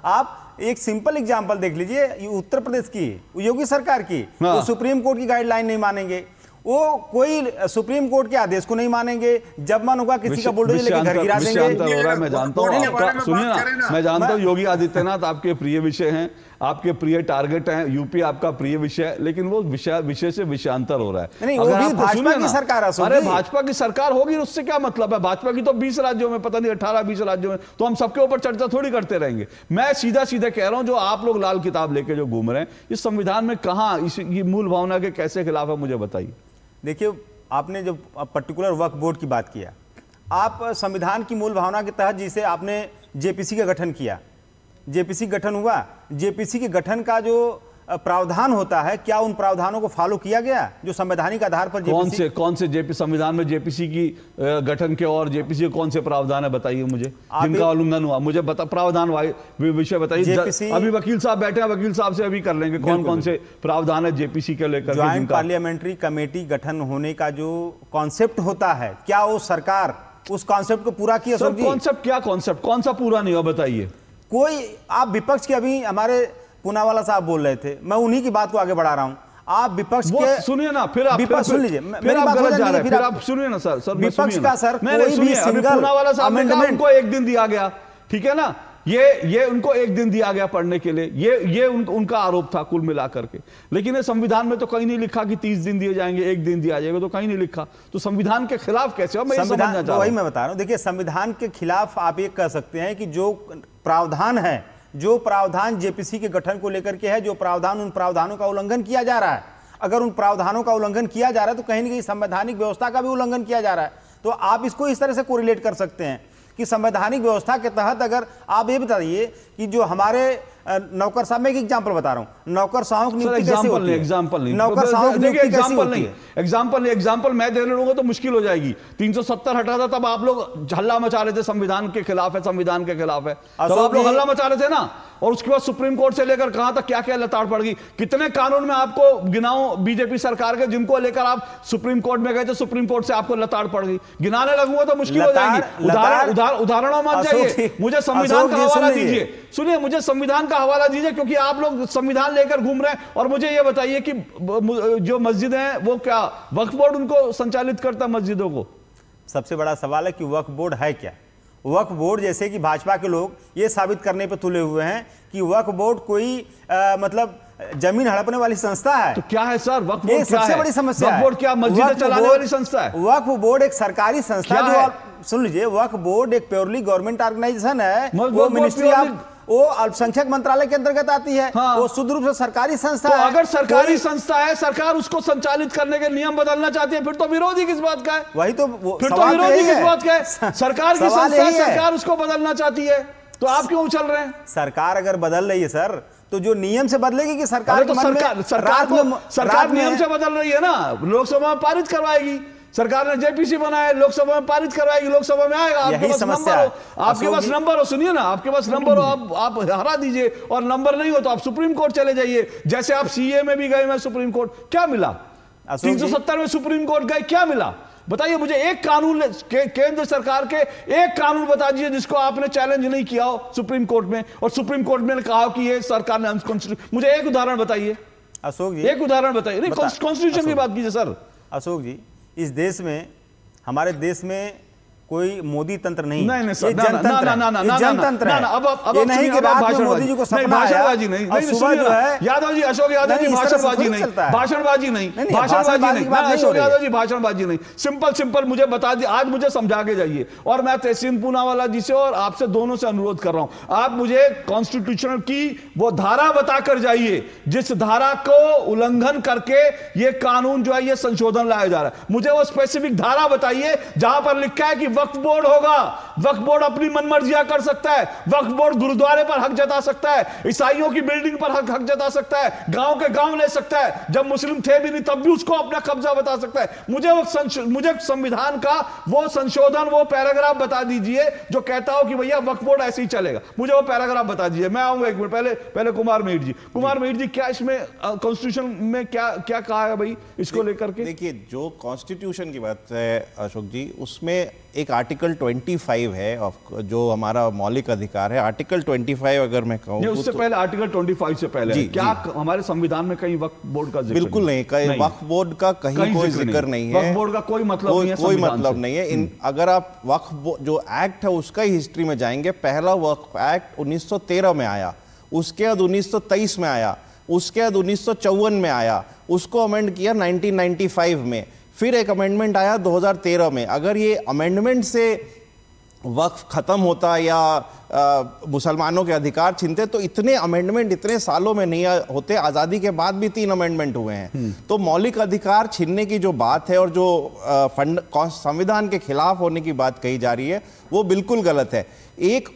आप एक सिंपल एग्जांपल देख लीजिए, उत्तर प्रदेश की योगी सरकार की, वो सुप्रीम कोर्ट की गाइडलाइन नहीं मानेंगे, वो कोई सुप्रीम कोर्ट के आदेश को नहीं मानेंगे, जब मन होगा किसी का बुलडोजर लेकर घर गिरा देंगे। मैं जानता हूं, सुनिए ना, मैं जानता हूं योगी आदित्यनाथ आपके प्रिय विषय हैं, आपके प्रिय टारगेट हैं, यूपी आपका प्रिय विषय है, लेकिन वो विषय से विषयांतर हो रहा है। नहीं, वो भी भाजपा की सरकार है। अरे भाजपा की सरकार होगी, उससे क्या मतलब है? भाजपा की तो 20 राज्यों में, पता नहीं 18-20 राज्यों में, तो हम सबके ऊपर चर्चा थोड़ी करते रहेंगे। मैं सीधा कह रहा हूं, जो आप लोग लाल किताब लेके जो घूम रहे हैं, इस संविधान में कहां इसकी मूल भावना के कैसे खिलाफ है, मुझे बताइए। देखिए, आपने जो पर्टिकुलर वक्फ बोर्ड की बात किया, आप संविधान की मूल भावना के तहत जिसे आपने जेपीसी का गठन किया, जेपीसी गठन हुआ, जेपीसी के गठन का जो प्रावधान होता है, क्या उन प्रावधानों को फॉलो किया गया जो संवैधानिक आधार पर? कौन से जेपी संविधान में जेपीसी की गठन के और जेपीसी के कौन से प्रावधान है बताइए मुझे, जिनका उल्लंघन हुआ? मुझे प्रावधान विषय बताइए। अभी वकील साहब बैठे हैं, वकील साहब से अभी कर लेंगे कौन से प्रावधान है जेपीसी के लेकर। ज्वाइंट पार्लियामेंट्री कमेटी गठन होने का जो कॉन्सेप्ट होता है, क्या वो सरकार उस कॉन्सेप्ट को पूरा किया? कॉन्सेप्ट क्या, कॉन्सेप्ट कौन सा पूरा नहीं हुआ बताइए? कोई, आप विपक्ष के, अभी हमारे पूनावाला साहब बोल रहे थे, मैं उन्हीं की बात को आगे बढ़ा रहा हूं। आप विपक्ष के, सुनिए ना, फिर आप सुन लीजिए, फिर आप गलत जा रहे हैं, फिर आप सुनिए ना सर, विपक्ष का सर कोई भी सिंगल पूनावाला साहब ने कहा उनको एक दिन दिया गया, ठीक है ना, ये उनको एक दिन दिया गया पढ़ने के लिए, ये उनका आरोप था कुल मिलाकर के। लेकिन ये संविधान में तो कहीं नहीं लिखा कि 30 दिन दिए जाएंगे, एक दिन दिया जाएगा, तो कहीं नहीं लिखा। तो संविधान के खिलाफ कैसे हो? मैं समझना चाह रहा हूं। वही मैं बता रहा हूं। देखिए, संविधान के खिलाफ आप ये कह सकते हैं कि जो प्रावधान है, जो प्रावधान जेपीसी के गठन को लेकर के है, जो प्रावधान, उन प्रावधानों का उल्लंघन किया जा रहा है, अगर उन प्रावधानों का उल्लंघन किया जा रहा है तो कहीं ना कहीं संवैधानिक व्यवस्था का भी उल्लंघन किया जा रहा है। तो आप इसको इस तरह से कोरिलेट कर सकते हैं कि संवैधानिक व्यवस्था के तहत अगर आप ये बताइए कि जो हमारे नौकर साहब, मैं एक एग्जांपल बता रहा हूं, नौकर साहब की नियुक्ति कैसे होती है? एग्जांपल नहीं, नौकर साहब की नियुक्ति कैसे होती है? एग्जांपल मैं देने लगूंगा तो मुश्किल हो जाएगी। 370 हटा था, तब आप लोग हल्ला मचा रहे थे संविधान के खिलाफ है, संविधान के खिलाफ है, तब आप लोग हल्ला मचा रहे थे ना। और उसके बाद सुप्रीम कोर्ट से लेकर कहां तक क्या क्या लताड़ पड़ गई। कितने कानून में आपको गिनाओ बीजेपी सरकार के, जिनको लेकर आप सुप्रीम कोर्ट में गए थे, सुप्रीम कोर्ट से आपको लताड़ पड़ गई। गिनाने लगूंगा तो मुश्किल हो जाएगी। उदाहरणों मत जाइए, मुझे संविधान का हवाला दीजिए। सुनिए, मुझे संविधान का हवाला दीजिए, क्योंकि आप लोग संविधान लेकर घूम रहे हैं। और मुझे यह बताइए कि जो मस्जिदें हैं वो क्या वक्फ बोर्ड उनको संचालित करता है मस्जिदों को? सबसे बड़ा सवाल है कि वक्फ बोर्ड है क्या? वक्फ बोर्ड, जैसे कि भाजपा के लोग ये साबित करने पर तुले हुए हैं कि वक्फ बोर्ड कोई मतलब जमीन हड़पने वाली संस्था है। तो क्या है सर वक्फ बोर्ड? सबसे बड़ी समस्या है। वक्फ बोर्ड क्या मस्जिदें चलाने वाली संस्था है? वक्फ बोर्ड एक सरकारी संस्था, जो आप सुन लीजिए, वक्फ बोर्ड एक प्योरली गवर्नमेंट ऑर्गेनाइजेशन है। वो मिनिस्ट्री ऑफ वो अल्पसंख्यक मंत्रालय के अंतर्गत आती है। हाँ। वो शुद्ध रूप से सरकारी संस्था तो है। अगर सरकारी संस्था है, सरकार उसको संचालित करने के नियम बदलना चाहती है, फिर तो विरोधी किस बात का है? वही तो फिर तो विरोधी किस बात का है? सरकार की संस्था है, सरकार उसको बदलना चाहती है, तो आप क्यों उछल रहे हैं? सरकार अगर बदल रही है सर, तो जो नियम से बदलेगी कि सरकार तो सरकार नियम से बदल रही है ना, लोकसभा में पारित करवाएगी। सरकार ने जेपीसी बनाया, लोकसभा में पारित करवाएगी, लोकसभा में आएगा। आपके पास नंबर हो, आपके पास नंबर हो, सुनिए ना, आपके पास नंबर हो, आप हरा दीजिए, और नंबर नहीं हो तो आप सुप्रीम कोर्ट चले जाइए। जैसे आप सीए में भी गए, मैं सुप्रीम कोर्ट, क्या मिला? 370 में सुप्रीम कोर्ट गए, क्या मिला? बताइए मुझे एक कानून, केंद्र सरकार के एक कानून बता दीजिए जिसको आपने चैलेंज नहीं किया हो सुप्रीम कोर्ट में, और सुप्रीम कोर्ट में कहा कि ये सरकार ने अनकॉन्स्टिट्यूशनल। मुझे एक उदाहरण बताइए अशोक जी, एक उदाहरण बताइए। नहीं, कॉन्स्टिट्यूशन की बात कीजिए सर। अशोक जी, इस देश में, हमारे देश में कोई मोदी तंत्र नहीं, नहीं सर, जनतंत्र है। अब ये नहीं कि रात में मोदी जी को सपना आया, भाषणबाजी नहीं, सुबह जो है यादव जी, अशोक यादव जी, भाषणबाजी नहीं, भाषणबाजी नहीं, भाषणबाजी नहीं, अशोक यादव जी, भाषणबाजी नहीं। सिंपल मुझे बता दी, आज मुझे समझा के जाइए। और मैं तहसीन पूनावाला जी से और आपसे दोनों से अनुरोध कर रहा हूं, आप मुझे कॉन्स्टिट्यूशन की वो धारा बताकर जाइए जिस धारा को उल्लंघन करके ये कानून जो है, ये संशोधन लाया जा रहा है। मुझे वो स्पेसिफिक धारा बताइए जहां पर लिखा है कि वक्फ बोर्ड होगा, वक्फ बोर्ड अपनी मनमर्जियां कर सकता है, वक्फ बोर्ड गुरुद्वारे पर हक जता सकता है, ईसाइयों की बिल्डिंग पर हक जता सकता है, गांव के गांव ले सकता है, जब मुस्लिम थे भी नहीं तब भी उसको अपना कब्जा बता सकता है। मुझे संविधान का वो संशोधन, वो पैराग्राफ बता दीजिए जो कहता हो कि भैया वक्फ बोर्ड ऐसे ही चलेगा। मुझे वो पैराग्राफ बता दीजिए। मैं आऊंगा एक मिनट, पहले कुमार मेहर जी, क्या इसमें कॉन्स्टिट्यूशन में क्या कहा है भाई इसको लेकर के? देखिए, जो कॉन्स्टिट्यूशन की बात है अशोक जी, उसमें एक आर्टिकल 25 है जो हमारा मौलिक अधिकार है। आर्टिकल 25 अगर मैं कहूँ, उससे पहले आर्टिकल 25 से पहले क्या हमारे संविधान में कहीं वक्फ बोर्ड का जिक्र? बिल्कुल नहीं, कहीं वक्फ बोर्ड का कहीं कोई जिक्र नहीं है। वक्फ बोर्ड का कोई मतलब नहीं है। अगर आप वक्फ जो एक्ट है उसका ही हिस्ट्री में जाएंगे, पहला वक्फ एक्ट 1913 में आया, उसके बाद 1923 में आया, उसके बाद 1954 में आया, उसको अमेंड किया 1995 में, फिर एक अमेंडमेंट आया 2013 में। अगर ये अमेंडमेंट से वक्फ खत्म होता या मुसलमानों के अधिकार छीनते तो इतने अमेंडमेंट इतने सालों में नहीं होते। आज़ादी के बाद भी 3 अमेंडमेंट हुए हैं। तो मौलिक अधिकार छीनने की जो बात है और जो संविधान के खिलाफ होने की बात कही जा रही है वो बिल्कुल गलत है। एक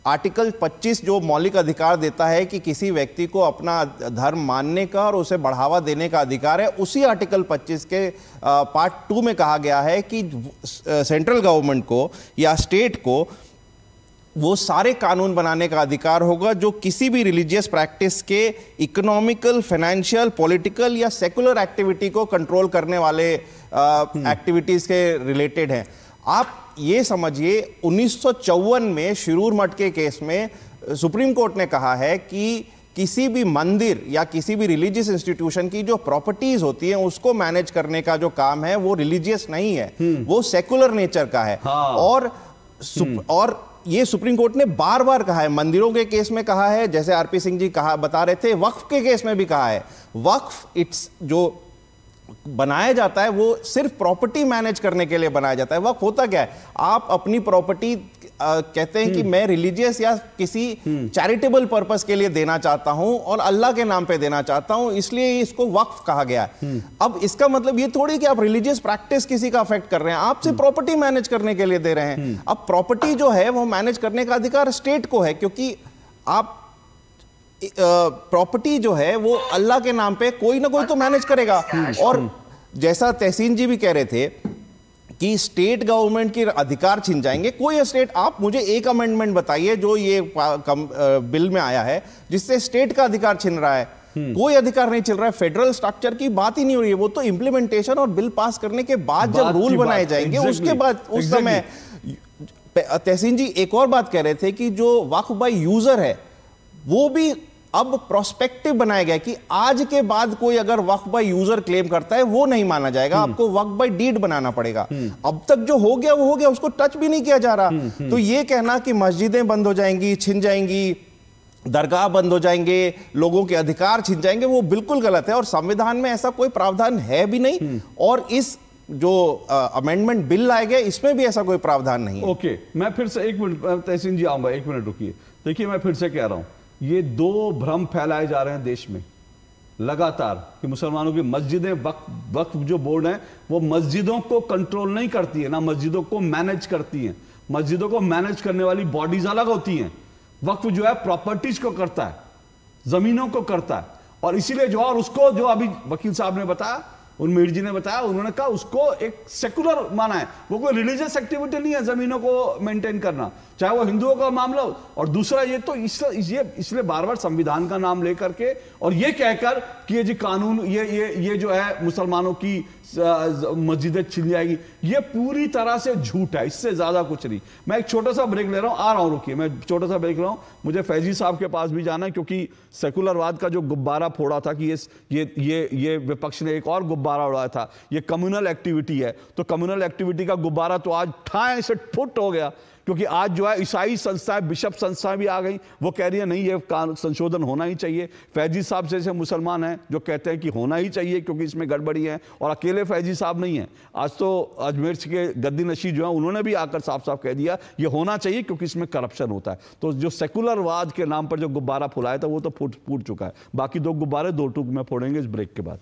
आर्टिकल 25 जो मौलिक अधिकार देता है कि किसी व्यक्ति को अपना धर्म मानने का और उसे बढ़ावा देने का अधिकार है, उसी आर्टिकल 25 के पार्ट 2 में कहा गया है कि सेंट्रल गवर्नमेंट को या स्टेट को वो सारे कानून बनाने का अधिकार होगा जो किसी भी रिलीजियस प्रैक्टिस के इकोनॉमिकल, फाइनेंशियल, पॉलिटिकल या सेकुलर एक्टिविटी को कंट्रोल करने वाले एक्टिविटीज के रिलेटेड हैं। आप ये समझिए 1954 में शिरूर मठ के केस में सुप्रीम कोर्ट ने कहा है कि किसी भी मंदिर या किसी भी रिलीजियस इंस्टीट्यूशन की जो प्रॉपर्टीज होती हैं उसको मैनेज करने का जो काम है वो रिलीजियस नहीं है, वो सेकुलर नेचर का है। और ये सुप्रीम कोर्ट ने बार बार कहा है, मंदिरों के केस में कहा है, जैसे आरपी सिंह जी बता रहे थे, वक्फ के केस में भी कहा है। वक्फ इट्स जो बनाया जाता है वो सिर्फ प्रॉपर्टी मैनेज करने के लिए बनाया जाता है। वक्फ होता क्या है, आप अपनी प्रॉपर्टी कहते हैं कि मैं रिलीजियस या किसी चैरिटेबल पर्पस के लिए देना चाहता हूं और अल्लाह के नाम पे देना चाहता हूं, इसलिए इसको वक्फ कहा गया है। अब इसका मतलब ये थोड़ी कि आप रिलीजियस प्रैक्टिस किसी का अफेक्ट कर रहे हैं, आप सिर्फ प्रॉपर्टी मैनेज करने के लिए दे रहे हैं। अब प्रॉपर्टी जो है वो मैनेज करने का अधिकार स्टेट को है, क्योंकि आप प्रॉपर्टी जो है वो अल्लाह के नाम पे कोई ना कोई तो मैनेज करेगा। और जैसा तहसीन जी भी कह रहे थे कि स्टेट गवर्नमेंट के अधिकार छिन जाएंगे, कोई स्टेट, आप मुझे एक अमेंडमेंट बताइए जो ये बिल में आया है जिससे स्टेट का अधिकार छिन रहा है। कोई अधिकार नहीं चल रहा है। फेडरल स्ट्रक्चर की बात ही नहीं हो रही है, वो तो इंप्लीमेंटेशन और बिल पास करने के बाद जब रूल बनाए जाएंगे उसके बाद उस समय। तहसीन जी एक और बात कह रहे थे कि जो वक्फ बाय यूजर है वो भी अब प्रोस्पेक्टिव बनाया गया कि आज के बाद कोई अगर वक्फ बाय यूजर क्लेम करता है वो नहीं माना जाएगा, आपको वक्फ बाय डीड बनाना पड़ेगा। अब तक जो हो गया वो हो गया, उसको टच भी नहीं किया जा रहा। तो ये कहना कि मस्जिदें बंद हो जाएंगी, छिन जाएंगी, दरगाह बंद हो जाएंगे, लोगों के अधिकार छिन जाएंगे, वो बिल्कुल गलत है। और संविधान में ऐसा कोई प्रावधान है भी नहीं और इस जो अमेंडमेंट बिल लाए गए इसमें भी ऐसा कोई प्रावधान नहीं है। ओके, मैं फिर से एक मिनट तहसीन जी आऊंगा, एक मिनट रुकिए। देखिए मैं फिर से कह रहा हूं, ये दो भ्रम फैलाए जा रहे हैं देश में लगातार कि मुसलमानों की मस्जिदें, वक्फ जो बोर्ड है वो मस्जिदों को कंट्रोल नहीं करती है, ना मस्जिदों को मैनेज करती है। मस्जिदों को मैनेज करने वाली बॉडीज अलग होती हैं। वक्फ जो है प्रॉपर्टीज को करता है, जमीनों को करता है, और इसीलिए जो और उसको जो अभी वकील साहब ने बताया, उर्मीर जी ने बताया, उन्होंने कहा उसको एक सेकुलर माना है, वो कोई रिलीजियस एक्टिविटी नहीं है जमीनों को मेंटेन करना, चाहे वो हिंदुओं का मामला हो। और दूसरा ये तो इसलिए बार बार संविधान का नाम लेकर के और ये कहकर कि ये जी कानून ये जो है मुसलमानों की मस्जिदें छिन जाएगी, ये पूरी तरह से झूठ है, इससे ज्यादा कुछ नहीं। मैं एक छोटा सा ब्रेक ले रहा हूं, आ रहा हूं, रुकिए, मैं छोटा सा ब्रेक ले रहा हूं, मुझे फैजी साहब के पास भी जाना है, क्योंकि सेकुलरवाद का जो गुब्बारा फोड़ा था कि ये विपक्ष ने एक और गुब्बारा उड़ाया था, ये कम्युनल एक्टिविटी है, तो कम्युनल एक्टिविटी का गुब्बारा तो आज ठाए से फुट हो गया, क्योंकि आज जो है ईसाई संस्थाएं, बिशप संस्थाएं भी आ गई, वो कह रही है नहीं ये संशोधन होना ही चाहिए। फैजी साहब जैसे मुसलमान हैं जो कहते हैं कि होना ही चाहिए क्योंकि इसमें गड़बड़ी है, और अकेले फैजी साहब नहीं है, आज तो अजमेर के गद्दी नशी जो है उन्होंने भी आकर साफ साफ कह दिया ये होना चाहिए क्योंकि इसमें करप्शन होता है। तो जो सेकुलरवाद के नाम पर जो गुब्बारा फुलाया था वो तो फूट चुका है। बाकी दो गुब्बारे दो टूक में फोड़ेंगे इस ब्रेक के बाद।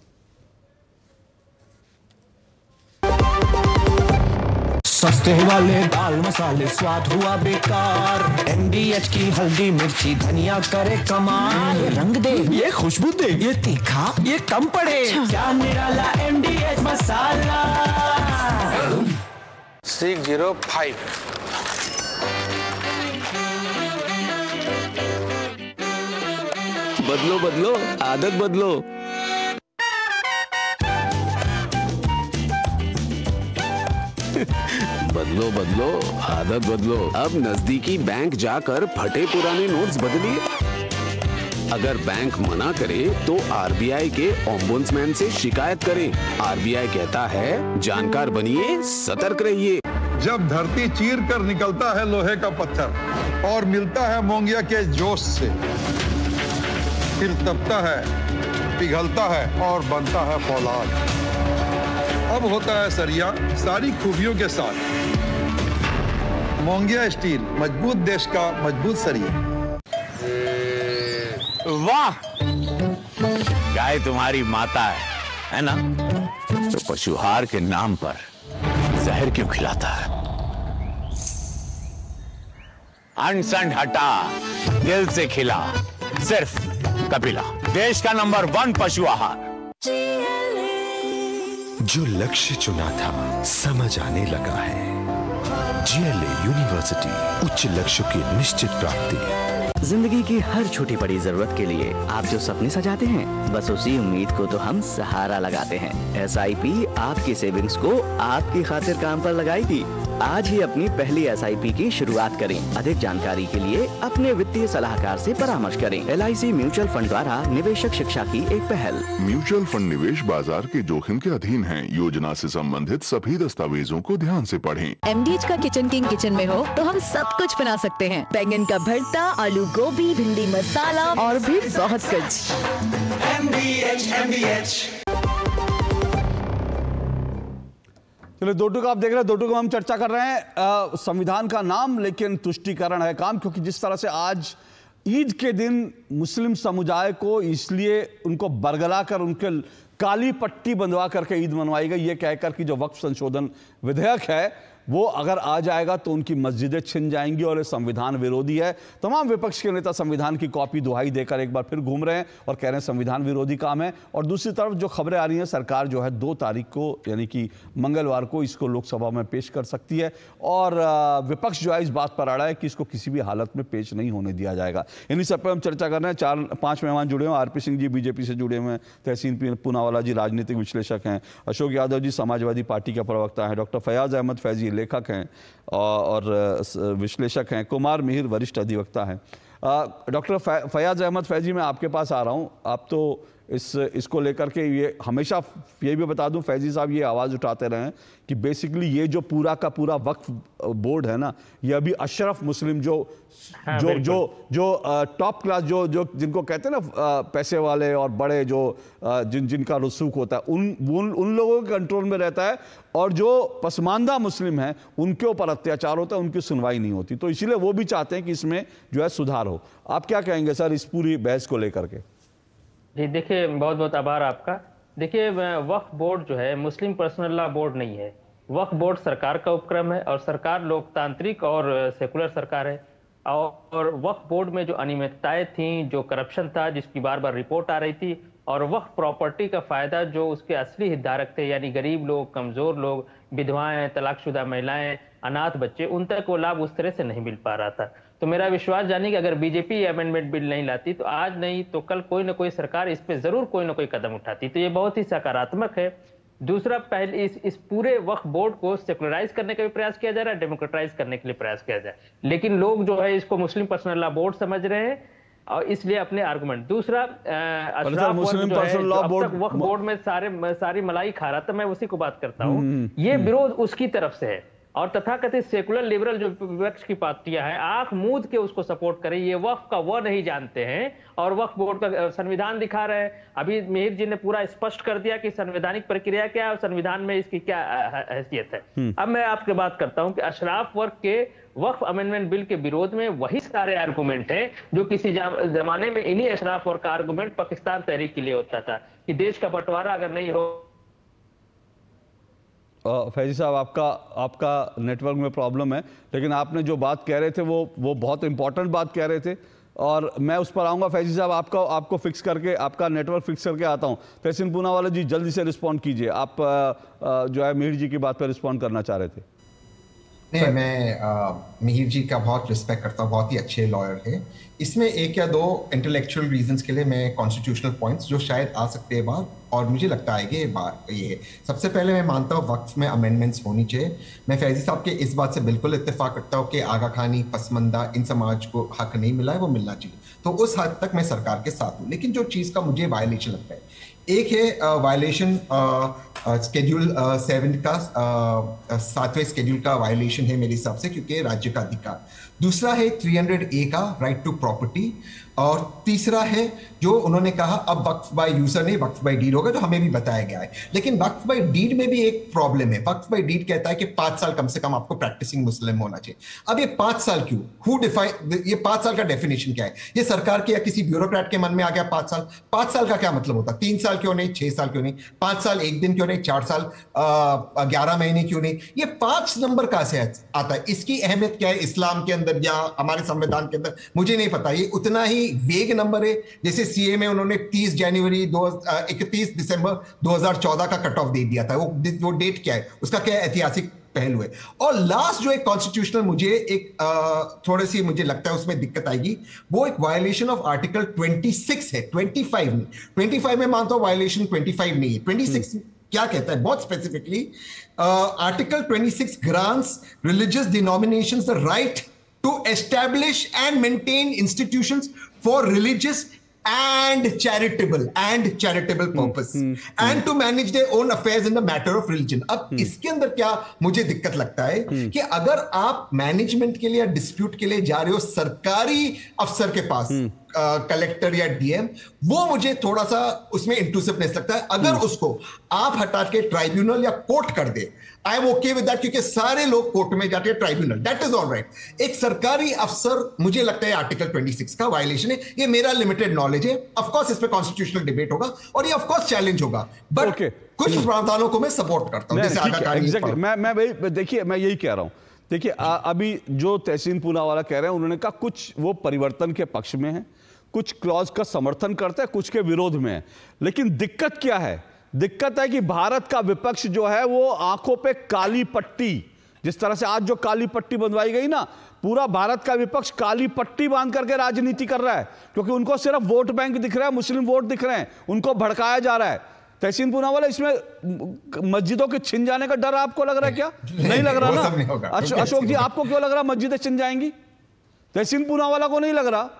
सस्ते वाले दाल मसाले स्वाद हुआ बेकार, MDH की हल्दी मिर्ची धनिया करे कमाल, ये रंग दे, ये खुशबू दे, ये तीखा, ये कम पड़े, क्या निराला MDH मसाला। 605 बदलो बदलो आदत बदलो। बदलो बदलो आदत बदलो। अब नजदीकी बैंक जाकर फटे पुराने नोट्स बदलिए। अगर बैंक मना करे तो RBI के ओम्बुड्समैन से शिकायत करें। RBI कहता है जानकार बनिए, सतर्क रहिए। जब धरती चीर कर निकलता है लोहे का पत्थर और मिलता है मोंगिया के जोश से, फिर तपता है, पिघलता है और बनता है फौलाद। अब होता है सरिया सारी खूबियों के साथ। मोंगिया स्टील, मजबूत देश का मजबूत सरिया। वाह, गाय तुम्हारी माता है ना? तो पशुहार के नाम पर जहर क्यों खिलाता है? अनसंड हटा, दिल से खिला, सिर्फ कपिला, देश का नंबर 1 पशु आहार। जो लक्ष्य चुना था समझ आने लगा है। GLA यूनिवर्सिटी, उच्च लक्ष्य की निश्चित प्राप्ति। जिंदगी की हर छोटी बड़ी जरूरत के लिए आप जो सपने सजाते हैं, बस उसी उम्मीद को तो हम सहारा लगाते हैं। SIP आपकी सेविंग्स को आपकी खातिर काम पर लगाएगी। आज ही अपनी पहली SIP की शुरुआत करें। अधिक जानकारी के लिए अपने वित्तीय सलाहकार से परामर्श करें। LIC म्यूचुअल फंड द्वारा निवेशक शिक्षा की एक पहल। म्यूचुअल फंड निवेश बाजार के जोखिम के अधीन है। योजना से संबंधित सभी दस्तावेजों को ध्यान से पढ़ें। MDH का किचन किंग किचन में हो तो हम सब कुछ बना सकते हैं। बैंगन का भरता, आलू गोभी, भिंडी मसाला और भी बहुत कुछ। MDH। चलो दो टूक आप देख रहे हैं, दो टूक हम चर्चा कर रहे हैं संविधान का नाम लेकिन तुष्टीकरण है काम। क्योंकि जिस तरह से आज ईद के दिन मुस्लिम समुदाय को इसलिए उनको बरगला कर उनके काली पट्टी बंधवा करके ईद मनवाई गई, ये कहकर कि जो वक्फ संशोधन विधेयक है वो अगर आ जाएगा तो उनकी मस्जिदें छिन जाएंगी और ये संविधान विरोधी है। तमाम विपक्ष के नेता संविधान की कॉपी दुहाई देकर एक बार फिर घूम रहे हैं और कह रहे हैं संविधान विरोधी काम है। और दूसरी तरफ जो खबरें आ रही हैं, सरकार जो है 2 तारीख को यानी कि मंगलवार को इसको लोकसभा में पेश कर सकती है और विपक्ष जो है इस बात पर अड़ा है कि इसको किसी भी हालत में पेश नहीं होने दिया जाएगा। इन्हीं सब पर हम चर्चा कर रहे हैं। 4-5 मेहमान जुड़े हुए हैं। RP सिंह जी BJP से जुड़े हुए हैं, तहसीन पूनावाला जी राजनीतिक विश्लेषक हैं, अशोक यादव जी समाजवादी पार्टी के प्रवक्ता हैं, डॉक्टर फयाज अहमद फैजी लेखक हैं और विश्लेषक हैं, कुमार मिहिर वरिष्ठ अधिवक्ता हैं। डॉक्टर फयाज अहमद फैजी, मैं आपके पास आ रहा हूं। आप तो इसको लेकर के ये हमेशा ये भी बता दूं, फैजी साहब ये आवाज़ उठाते रहे हैं कि बेसिकली ये जो पूरा का पूरा वक्फ बोर्ड है ना, ये अभी अशरफ मुस्लिम जो टॉप क्लास जो जिनको कहते हैं ना पैसे वाले और बड़े जो जिनका रसूख होता है, उन लोगों के कंट्रोल में रहता है, और जो पसमानदा मुस्लिम हैं उनके ऊपर अत्याचार होता है, उनकी सुनवाई नहीं होती। तो इसीलिए वो भी चाहते हैं कि इसमें जो है सुधार हो। आप क्या कहेंगे सर इस पूरी बहस को लेकर के? जी देखिए, बहुत बहुत आभार आपका। देखिए, वक्फ बोर्ड जो है मुस्लिम पर्सनल लॉ बोर्ड नहीं है। वक्फ बोर्ड सरकार का उपक्रम है और सरकार लोकतांत्रिक और सेकुलर सरकार है। और वक्फ बोर्ड में जो अनियमितताएं थी, जो करप्शन था, जिसकी बार बार रिपोर्ट आ रही थी, और वक्फ प्रॉपर्टी का फायदा जो उसके असली हितधारक थे यानी गरीब लोग, कमजोर लोग, विधवाएं, तलाकशुदा महिलाएं, अनाथ बच्चे, उन तक वो लाभ उस तरह से नहीं मिल पा रहा था। तो मेरा विश्वास जानिए कि अगर बीजेपी अमेंडमेंट बिल नहीं लाती तो आज नहीं तो कल कोई ना कोई सरकार इस पे जरूर कोई ना कोई कदम उठाती। तो ये बहुत ही सकारात्मक है। दूसरा, पहले इस पूरे वक्फ बोर्ड को सेकुलराइज करने का भी प्रयास किया जा रहा है, डेमोक्रेटाइज करने के लिए प्रयास किया जा रहा है, लेकिन लोग जो है इसको मुस्लिम पर्सनल लॉ बोर्ड समझ रहे हैं और इसलिए अपने आर्गुमेंट। दूसरा, अशराफ वर्ग जो है जो अब तक वक्फ बोर्ड में सारी मलाई खा रहा था, मैं उसी को बात करता हूँ, ये विरोध उसकी तरफ से है। और तथाकथित सेकुलर लिबरल जो विपक्ष की पार्टियां हैं आंख मूंद के उसको सपोर्ट करें, ये वक्फ का वो नहीं जानते हैं और वक्फ बोर्ड का संविधान दिखा रहे हैं। अभी मिहिर जी ने पूरा स्पष्ट कर दिया कि संवैधानिक प्रक्रिया क्या है और संविधान में इसकी क्या हैसियत है। अब मैं आपसे बात करता हूं कि अशराफ वर्ग के वक्फ अमेंडमेंट बिल के विरोध में वही सारे आर्गुमेंट हैं जो किसी जमाने में इन्हीं अशराफ वर्ग का आर्गुमेंट पाकिस्तान तहरीक के लिए होता था कि देश का बंटवारा अगर नहीं हो। फैजी साहब, आपका नेटवर्क में प्रॉब्लम है, लेकिन आपने जो बात कह रहे थे वो बहुत इंपॉर्टेंट बात कह रहे थे और मैं उस पर आऊँगा। फैजी साहब, आपको फिक्स करके, आपका नेटवर्क फिक्स करके आता हूँ। तहसीन पूनावाला जी जल्दी से रिस्पॉन्ड कीजिए। आप जो है मिहिर जी की बात पर रिस्पॉन्ड करना चाह रहे थे। नहीं, मैं मिहिर जी का बहुत रिस्पेक्ट करता हूँ, बहुत ही अच्छे लॉयर हैं। इसमें एक या दो इंटेलेक्चुअल रीजंस के लिए मैं कॉन्स्टिट्यूशनल पॉइंट्स जो शायद आ सकते हैं बाहर, और मुझे लगता है कि ये है। सबसे पहले मैं मानता हूँ वक्फ में अमेंडमेंट्स होनी चाहिए। मैं फैजी साहब के इस बात से बिल्कुल इत्तेफाक रखता हूँ कि आगा खानी, पसमंदा, इन समाज को हक नहीं मिला है, वो मिलना चाहिए। तो उस हद तक मैं सरकार के साथ हूँ। लेकिन जो चीज़ का मुझे वायलेशन लगता है, एक है वायलेशन स्केड्यूल 7 का 7वें स्केड्यूल का वायलेशन है मेरे हिसाब से, क्योंकि राज्य का अधिकार। दूसरा है 300A का राइट टू प्रॉपर्टी, और तीसरा है जो उन्होंने कहा अब वक्फ बाय यूजर नहीं वक्फ बाय डीड होगा, जो हमें भी बताया गया है। लेकिन वक्फ बाय डीड में भी एक प्रॉब्लम है। वक्फ बाय डीड कहता है कि 5 साल कम से कम आपको प्रैक्टिसिंग मुस्लिम होना चाहिए। अब ये 5 साल क्यों? हु डिफाइन ये 5 साल का डेफिनेशन क्या है? ये सरकार के या किसी ब्यूरोक्रेट के मन में आ गया 5 साल? 5 साल का क्या मतलब होता? 3 साल क्यों नहीं? 6 साल क्यों नहीं? 5 साल 1 दिन क्यों नहीं? 4 साल 11 महीने क्यों नहीं? ये 5 नंबर कहां से आता है? इसकी अहमियत क्या है इस्लाम के अंदर या हमारे संविधान के अंदर? मुझे नहीं पता। ये उतना ही वेग नंबर है जैसे सीए में उन्होंने 31 दिसंबर 2014 का कट ऑफ दे दिया था। वो डेट क्या है? उसका क्या ऐतिहासिक पहलू है? और लास्ट जो एक कॉन्स्टिट्यूशनल मुझे एक थोड़ी सी मुझे लगता है उसमें दिक्कत आएगी, वो एक वायलेशन ऑफ आर्टिकल 26 है, 25 नहीं। 25 में मानता हूं वायलेशन, 25 नहीं है। 26 क्या कहता है बहुत specifically? Article 26 grants religious denominations the right to establish and maintain institutions for religious and charitable purpose and to manage their own affairs in the matter of religion। अब इसके अंदर क्या मुझे दिक्कत लगता है कि अगर आप मैनेजमेंट के लिए या डिस्प्यूट के लिए जा रहे हो सरकारी अफसर के पास, कलेक्टर या डीएम, वो मुझे थोड़ा सा उसमें इंट्रूसिवनेस लगता है। अगर उसको आप हटा के ट्राइब्यूनल या कोर्ट कर दे, I am okay with that, क्योंकि सारे लोग कोर्ट में जाते हैं, ट्राइब्यूनल, दैट इज ऑलराइट। एक सरकारी अफसर, मुझे लगता है आर्टिकल 26 का वायलेशन है। ये मेरा लिमिटेड नॉलेज है। ऑफ कोर्स इस पे कॉन्स्टिट्यूशनल डिबेट होगा और ये ऑफ कोर्स चैलेंज होगा, बट कुछ प्रावधानों को मैं सपोर्ट करता हूं। जैसे मैं देखिए, मैं यही कह रहा हूं। देखिए, अभी जो तहसीन पूनावाला कह रहे हैं, उन्होंने कहा कुछ वो परिवर्तन के पक्ष में है, कुछ क्लॉज का समर्थन करते हैं, कुछ के विरोध में है। लेकिन दिक्कत क्या है? दिक्कत है कि भारत का विपक्ष जो है वो आंखों पे काली पट्टी, जिस तरह से आज जो काली पट्टी बंधवाई गई ना, पूरा भारत का विपक्ष काली पट्टी बांध करके राजनीति कर रहा है, क्योंकि उनको सिर्फ वोट बैंक दिख रहा है, मुस्लिम वोट दिख रहे हैं, उनको भड़काया जा रहा है। तहसीन पूनावाला, इसमें मस्जिदों के छिन जाने का डर आपको लग रहा है क्या? नहीं लग रहा ना? अशोक जी, आपको क्यों लग रहा मस्जिदें छिन जाएंगी? तहसीन पूनावाला को नहीं लग रहा,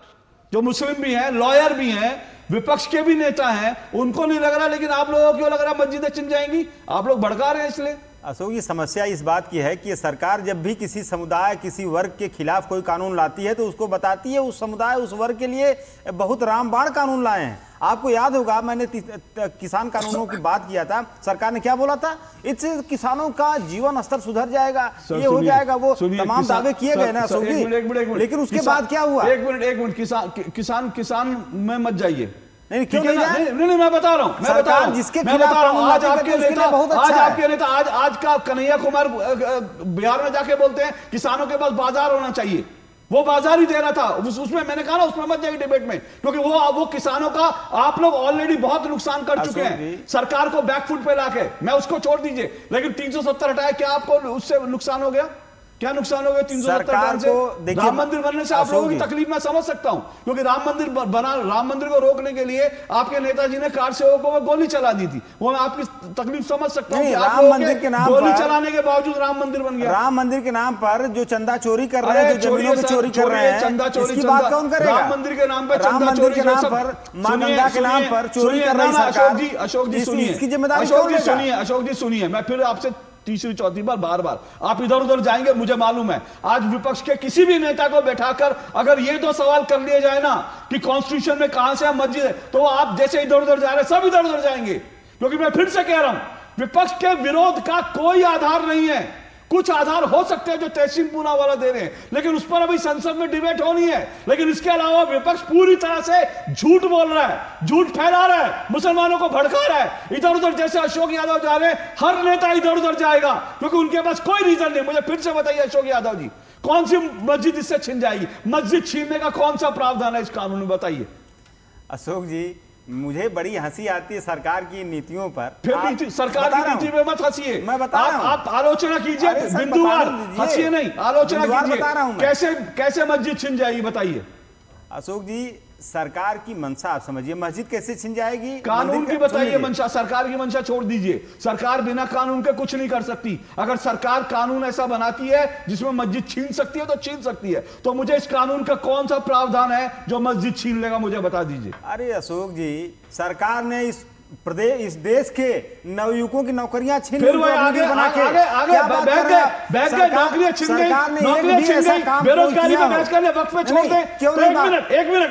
जो मुस्लिम भी है, लॉयर भी हैं, विपक्ष के भी नेता हैं, उनको नहीं लग रहा, लेकिन आप लोगों को क्यों लग रहा मस्जिदें छिन जाएंगी? आप लोग भड़का रहे हैं इसलिए। अशोक जी, समस्या इस बात की है कि सरकार जब भी किसी समुदाय, किसी वर्ग के खिलाफ कोई कानून लाती है तो उसको बताती है उस समुदाय, उस वर्ग के लिए बहुत रामबाण कानून लाए हैं। आपको याद होगा, मैंने किसान कानूनों की बात किया था, सरकार ने क्या बोला था? इससे किसानों का जीवन स्तर सुधर जाएगा, ये हो जाएगा, वो तमाम दावे किए गए ना अशोक जी, लेकिन उसके बाद क्या हुआ? एक मिनट, किसान में मत जाइए। नहीं, क्यों नहीं जाए? नहीं, मैं बता रहा हूँ, जिसके खिलाफ आज आपके नेता, आज का कन्हैया कुमार बिहार में जाके बोलते हैं किसानों के पास बाजार होना चाहिए। वो बाजार ही दे रहा था, उसमें मैंने कहा ना, उसमें मत जाइए डिबेट में, क्योंकि वो किसानों का आप लोग ऑलरेडी बहुत नुकसान कर चुके हैं सरकार को बैकफुट पे लाके। मैं उसको छोड़ दीजिए, लेकिन 370 हटाया, क्या आपको उससे नुकसान हो गया? क्या नुकसान हो गया 370 से? राम मंदिर बनने से आप लोगों की तकलीफ मैं समझ सकता हूं, क्योंकि राम मंदिर को रोकने के लिए आपके नेताजी ने कार सेवकों में गोली चला दी थी। वो मैं आपकी तकलीफ समझ सकता हूं। राम मंदिर के नाम गोली चलाने के बावजूद राम मंदिर बन गया। राम मंदिर के नाम पर जो चंदा चोरी कर रहे हैं, जो जमीनों की चोरी कर रहे हैं, चंदा चोरी, इसकी बात कौन करेगा? राम मंदिर के नाम पर, राम मंदिर के नाम पर, मां गंगा के नाम पर चोरी कर रही सरकार। अशोक जी सुनिए, इसकी जिम्मेदारी कौन लेगा? अशोक जी सुनिए, मैं फिर आपसे तीसरी चौथी बार आप इधर उधर जाएंगे, मुझे मालूम है। आज विपक्ष के किसी भी नेता को बैठाकर अगर ये दो सवाल कर लिए जाए ना कि कॉन्स्टिट्यूशन में कहां से मस्जिद है, तो आप जैसे इधर उधर जा रहे हैं, सब इधर उधर जाएंगे। क्योंकि मैं फिर से कह रहा हूं, विपक्ष के विरोध का कोई आधार नहीं है। कुछ आधार हो सकते हैं जो तहसीन पूना वाला दे रहे हैं, लेकिन उस पर अभी संसद में डिबेट होनी है। लेकिन इसके अलावा विपक्ष पूरी तरह से झूठ बोल रहा है, झूठ फैला रहा है, मुसलमानों को भड़का रहा है। इधर उधर जैसे अशोक यादव जा रहे हैं, हर नेता इधर उधर जाएगा, क्योंकि उनके पास कोई रीजन नहीं। मुझे फिर से बताइए अशोक यादव जी, कौन सी मस्जिद इससे छिन जाएगी? मस्जिद छीनने का कौन सा प्रावधान है इस कानून में, बताइए। अशोक जी, मुझे बड़ी हंसी आती है सरकार की नीतियों पर। फिर सरकार की नीति में मत हंसिए, मैं बता रहा हूं। आप आलोचना कीजिए, बिंदुवार हंसिए नहीं, आलोचना कीजिए। कैसे मस्जिद छिन जाएगी बताइए। अशोक जी, सरकार की मंशा आप समझिए, मस्जिद कैसे छिन जाएगी? कानून की बताइए मंशा, सरकार की मंशा छोड़ दीजिए। सरकार बिना कानून के कुछ नहीं कर सकती। अगर सरकार कानून ऐसा बनाती है जिसमें मस्जिद छीन सकती है तो छीन सकती है। तो मुझे इस कानून का कौन सा प्रावधान है जो मस्जिद छीन लेगा, मुझे बता दीजिए। अरे अशोक जी, सरकार ने इस देश के नवयुवकों की नौकरियां छीन ली, नौकरियां छिन गई, बेरोजगारी में बहस करने वक्त में छोड़ दें। एक मिनट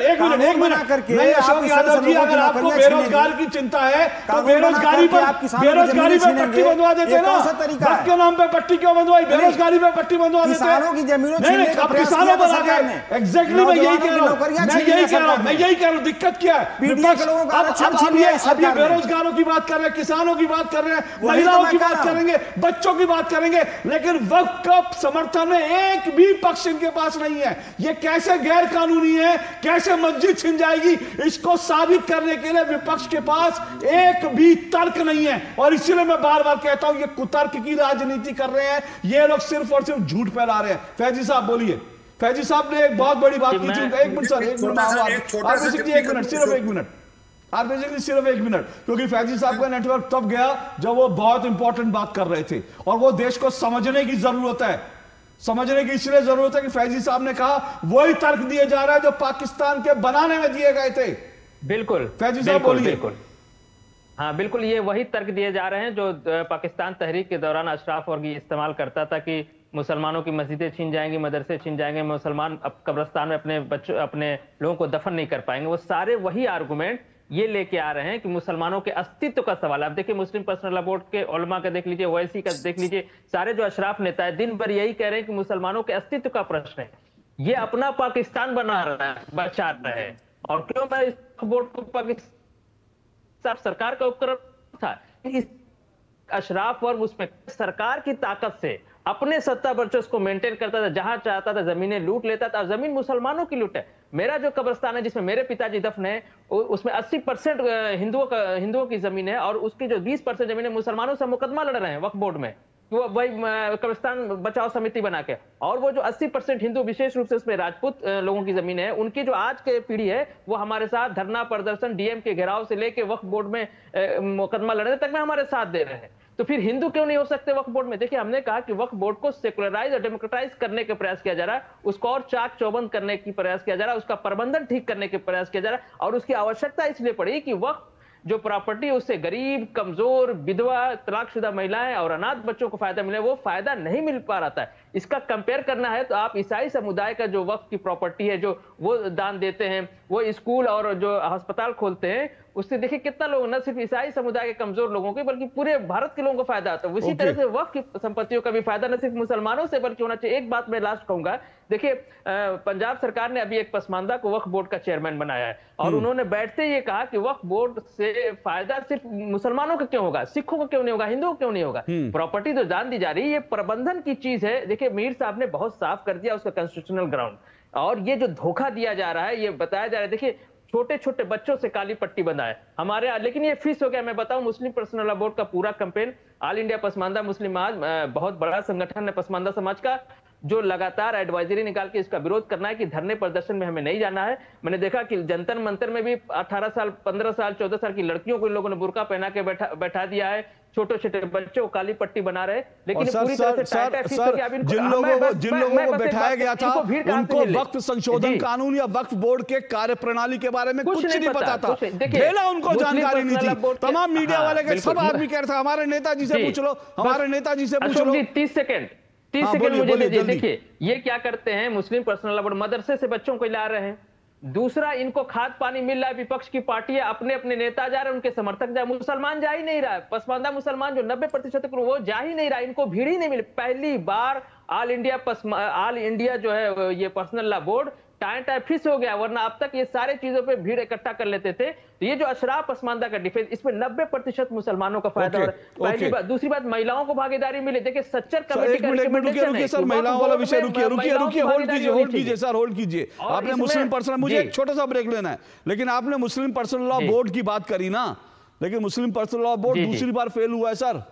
नहीं अशोक यादव जी, अगर आपको बेरोजगार की चिंता है तो बेरोजगारी पर पट्टी बंधवा देते ना। वक्त के नाम पे पट्टी क्यों बंधवाई? बेरोजगारी पे पट्टी बंधवा देते। किसानों की जमीनों किसानों पर आ गए। एग्जैक्टली मैं यही कह रहा हूँ, दिक्कत क्या है? बेरोजगारों की बात कर रहे हैं, किसानों की बात कर रहे हैं, महिलाओं की बात करेंगे, बच्चों की बात करेंगे, लेकिन वक्फ का समर्थन में एक भी पक्ष इनके पास नहीं है। ये कैसे गैर कानूनी है, कैसे मस्जिद छिन जाएगी, इसको साबित करने के लिए विपक्ष के पास एक भी तर्क नहीं है। और इसीलिए मैं बार बार कहता हूं, ये कुतर्क की राजनीति कर रहे हैं ये लोग, सिर्फ और सिर्फ झूठ फैला रहे हैं। फैजी साहब बोलिए। फैजी साहब ने एक बहुत बड़ी बात की थी। एक मिनट सर, सिर्फ एक मिनट, क्योंकि फैजी साहब का नेटवर्क तब गया जब वो बहुत इंपॉर्टेंट बात कर रहे थे, और वो देश को समझने की जरूरत है। समझने की इसलिए जरूरत है कि फैजी साहब ने कहा वही तर्क दिए जा रहा है जो पाकिस्तान के बनाने में दिए गए थे। बिल्कुल फैजी साहब बोलिए। हाँ बिल्कुल, ये वही तर्क दिए जा रहे हैं जो पाकिस्तान तहरीक के दौरान अशराफ वर्गी इस्तेमाल करता था कि मुसलमानों की मस्जिदें छीन जाएंगी, मदरसे छीन जाएंगे, मुसलमान अब कब्रिस्तान में अपने बच्चों, अपने लोगों को दफन नहीं कर पाएंगे। वो सारे वही आर्गुमेंट ये लेके आ रहे हैं कि मुसलमानों के अस्तित्व का सवाल है। अब देखिए, मुस्लिम पर्सनल लॉ बोर्ड के उलमा का देख लीजिए, ओवैसी का देख लीजिए, सारे जो अशराफ नेता है दिन भर यही कह रहे हैं कि मुसलमानों के अस्तित्व का प्रश्न है। ये अपना पाकिस्तान बना रहा है, बचा रहा है। और क्यों मैं इस बोर्ड को पाकिस्तान सरकार का उपक्रम था, इस अशराफ वर्ग उसमें सरकार की ताकत से अपने सत्ता वर्चस्व को मेंटेन करता था, जहां चाहता था जमीनें लूट लेता था। जमीन मुसलमानों की लूट है। मेरा जो कब्रिस्तान है जिसमें मेरे पिताजी दफन है, उसमें 80% हिंदुओं की जमीन है, और उसकी जो 20% जमीन है मुसलमानों से मुकदमा लड़ रहे हैं वक्फ बोर्ड में, वो वही कब्रिस्तान बचाओ समिति बना के। और वो जो 80% हिंदू, विशेष रूप से उसमें राजपूत लोगों की जमीन है, उनकी जो आज के पीढ़ी है वो हमारे साथ धरना प्रदर्शन, डीएम के घेराव से लेके वक्फ बोर्ड में मुकदमा लड़ने तक में हमारे साथ दे रहे हैं। तो फिर हिंदू क्यों नहीं हो सकते वक्फ बोर्ड में? देखिए, हमने कहा कि वक्फ बोर्ड को सेकुलराइज और डेमोक्रेटाइज करने का प्रयास किया जा रहा है, उसको और चाक चौबंद करने की प्रयास किया जा रहा है, उसका प्रबंधन ठीक करने के प्रयास किया जा रहा है। और उसकी आवश्यकता इसलिए पड़ी कि वक्फ जो प्रॉपर्टी उससे गरीब, कमजोर, विधवा, तलाकशुदा महिलाएं और अनाथ बच्चों को फायदा मिले, वो फायदा नहीं मिल पा रहा था। इसका कंपेयर करना है तो आप ईसाई समुदाय का जो वक्फ की प्रॉपर्टी है, जो वो दान देते हैं, वो स्कूल और जो अस्पताल खोलते हैं, उससे देखिए कितना लोग, न सिर्फ ईसाई समुदाय के कमजोर लोगों के बल्कि पूरे भारत के लोगों को फायदा होता है। उसी तरह से वक्फ की संपत्तियों का भी फायदा न सिर्फ मुसलमानों से बल्कि होना चाहिए। एक बात मैं लास्ट कहूंगा, देखिए पंजाब सरकार ने अभी एक पसमानदा को वक्फ बोर्ड का चेयरमैन बनाया है और उन्होंने बैठते ये कहा कि वक्फ बोर्ड से फायदा सिर्फ मुसलमानों को क्यों होगा, सिखों को क्यों नहीं होगा, हिंदुओं को क्यों नहीं होगा। प्रॉपर्टी जो दान दी जा रही है ये प्रबंधन की चीज है। देखिए मीर साहब ने बहुत साफ कर दिया उसका कॉन्स्टिट्यूशनल ग्राउंड, और ये जो धोखा दिया जा रहा है, ये बताया जा रहा है, देखिए छोटे छोटे बच्चों से काली पट्टी बंधा है हमारे यहाँ, लेकिन ये फिक्स हो गया। मैं बताऊं, मुस्लिम पर्सनल लॉ बोर्ड का पूरा कैंपेन, ऑल इंडिया पसमानदा मुस्लिम समाज बहुत बड़ा संगठन है पसमानदा समाज का, जो लगातार एडवाइजरी निकाल के इसका विरोध करना है कि धरने प्रदर्शन में हमें नहीं जाना है। मैंने देखा कि जंतर मंतर में भी 18 साल, 15 साल, 14 साल की लड़कियों को इन लोगों ने बुर्का पहना के बैठा दिया है, छोटे छोटे बच्चों को काली पट्टी बना रहे। लेकिन पूरी तरह से जिन लोगों को बैठाया गया था उनको वक्फ संशोधन कानून या वक्फ बोर्ड के कार्यप्रणाली के बारे में कुछ नहीं पता था, ढेला उनको जानकारी नहीं थी। तमाम मीडिया वाले के सब आदमी कह रहे थे हमारे नेताजी से पूछ लो, हमारे नेताजी से पूछ लो। 30 सेकंड मुझे दीजिए। देखिए ये क्या करते हैं, मुस्लिम पर्सनल लॉ बोर्ड मदरसे से बच्चों को ला रहे हैं, दूसरा इनको खाद पानी मिल रहा है, विपक्ष की पार्टियां अपने अपने नेता जा रहे हैं, उनके समर्थक जा, मुसलमान जा ही नहीं रहा है। पसमानदा मुसलमान जो 90% वो जा ही नहीं रहा, इनको भीड़ ही नहीं मिली। पहली बार ऑल इंडिया जो है ये personal law board time fix हो गया, वरना अब तक ये सारे चीजों पे भीड़ इकट्ठा कर लेते थे। तो ये जो अशराफ पसमानदा का डिफेंस, इसमें 90% मुसलमानों का फायदा हो रहा है। पहली बात। दूसरी बात, महिलाओं को भागीदारी मिले। देखिए सच्चर कमेटी का रुकिए सर, महिलाओं वाला विषय रुकिए, होल्ड कीजिए सर, होल्ड कीजिए। आपने मुस्लिम पर्सनल, मुझे एक छोटा सा ब्रेक लेना है, लेकिन आपने मुस्लिम पर्सनल लॉ बोर्ड की बात करी ना, लेकिन मुस्लिम पर्सनल लॉ बोर्ड दूसरी बार फेल हुआ है सर।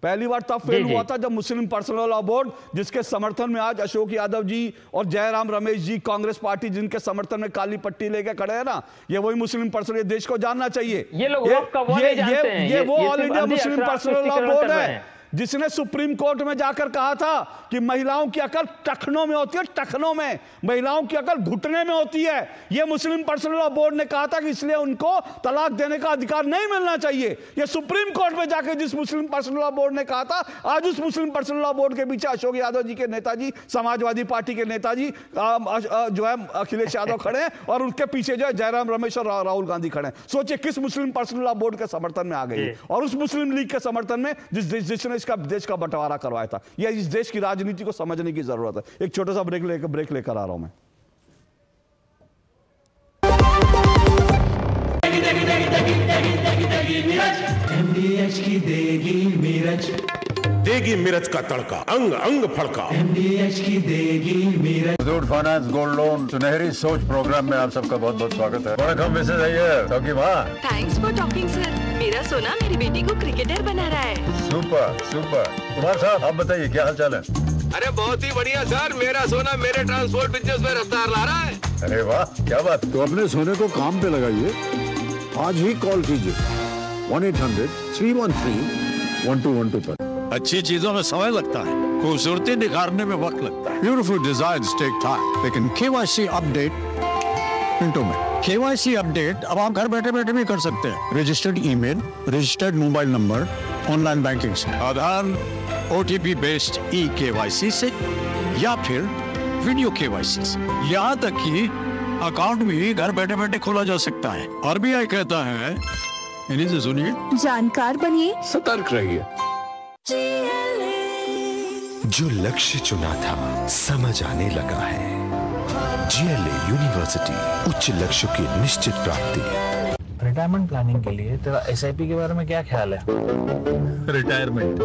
पहली बार तब फेल हुआ था जब मुस्लिम पर्सनल लॉ बोर्ड, जिसके समर्थन में आज अशोक यादव जी और जयराम रमेश जी, कांग्रेस पार्टी जिनके समर्थन में काली पट्टी लेके खड़े हैं ना, ये वही मुस्लिम पर्सनल, ये देश को जानना चाहिए, ये लोग ये वो all India Muslim personal law board है जिसने सुप्रीम कोर्ट में जाकर कहा था कि महिलाओं की अकल टखनों में होती है, टखनों में, महिलाओं की अकल घुटने में होती है। यह मुस्लिम पर्सनल लॉ बोर्ड ने कहा था कि इसलिए उनको तलाक देने का अधिकार नहीं मिलना चाहिए। यह सुप्रीम कोर्ट में जाकर जिस मुस्लिम पर्सनल लॉ बोर्ड ने कहा था, आज उस मुस्लिम पर्सनल लॉ बोर्ड के पीछे अशोक यादव जी के नेताजी, समाजवादी पार्टी के नेताजी जो है अखिलेश यादव खड़े हैं, और उनके पीछे जो है जयराम रमेश और राहुल गांधी खड़े हैं। सोचिए किस मुस्लिम पर्सनल लॉ बोर्ड के समर्थन में आ गई, और उस मुस्लिम लीग के समर्थन में जिसने इसका देश का बंटवारा करवाया था। यह इस देश की राजनीति को समझने की जरूरत है। एक छोटा सा ब्रेक लेकर आ रहा हूं मैं। MDH की देगी मिर्च, देगी मिर्च का तड़का, अंग अंग फड़का। MDH की देगी मिर्च। मुथूट फाइनेंस गोल्ड लोन सुनहरी सोच प्रोग्राम में आप सबका बहुत बहुत स्वागत है। वणकम मिसेस अय्यर, चौकी माँ। Thanks for talking sir. मेरा सोना मेरी बेटी को क्रिकेटर बना रहा है। Super super. कुमार साहब आप बताइए क्या हाल चाल है? अरे बहुत ही बढ़िया सर, मेरा सोना मेरे ट्रांसपोर्ट बिजनेस में रफ्तार ला रहा है। अरे वाह क्या बात। तो अपने सोने को काम पे लगाइए, आज ही कॉल कीजिए 1-800-313-1212 पर। अच्छी चीजों में समय लगता है, खूबसूरती निखारने में वक्त लगता है। ब्यूटीफुल डिजाइन्स टेक टाइम, लेकिन KYC अपडेट मिनटों में। KYC अपडेट अब आप घर बैठे बैठे भी कर सकते हैं। Registered email, registered mobile number, online banking से, आधार OTP बेस्ड eKYC से, या फिर वीडियो KYC से। यहाँ तक कि अकाउंट भी घर बैठे बैठे खोला जा सकता है। RBI कहता है, इन्हीं से सुनिए, जानकार बनिए, सतर्क रहिए। जो लक्ष्य चुना था समझ आने लगा है। GLA यूनिवर्सिटी, उच्च लक्ष्य की निश्चित प्राप्ति। रिटायरमेंट प्लानिंग के लिए तेरा SIP के बारे में क्या ख्याल है? रिटायरमेंट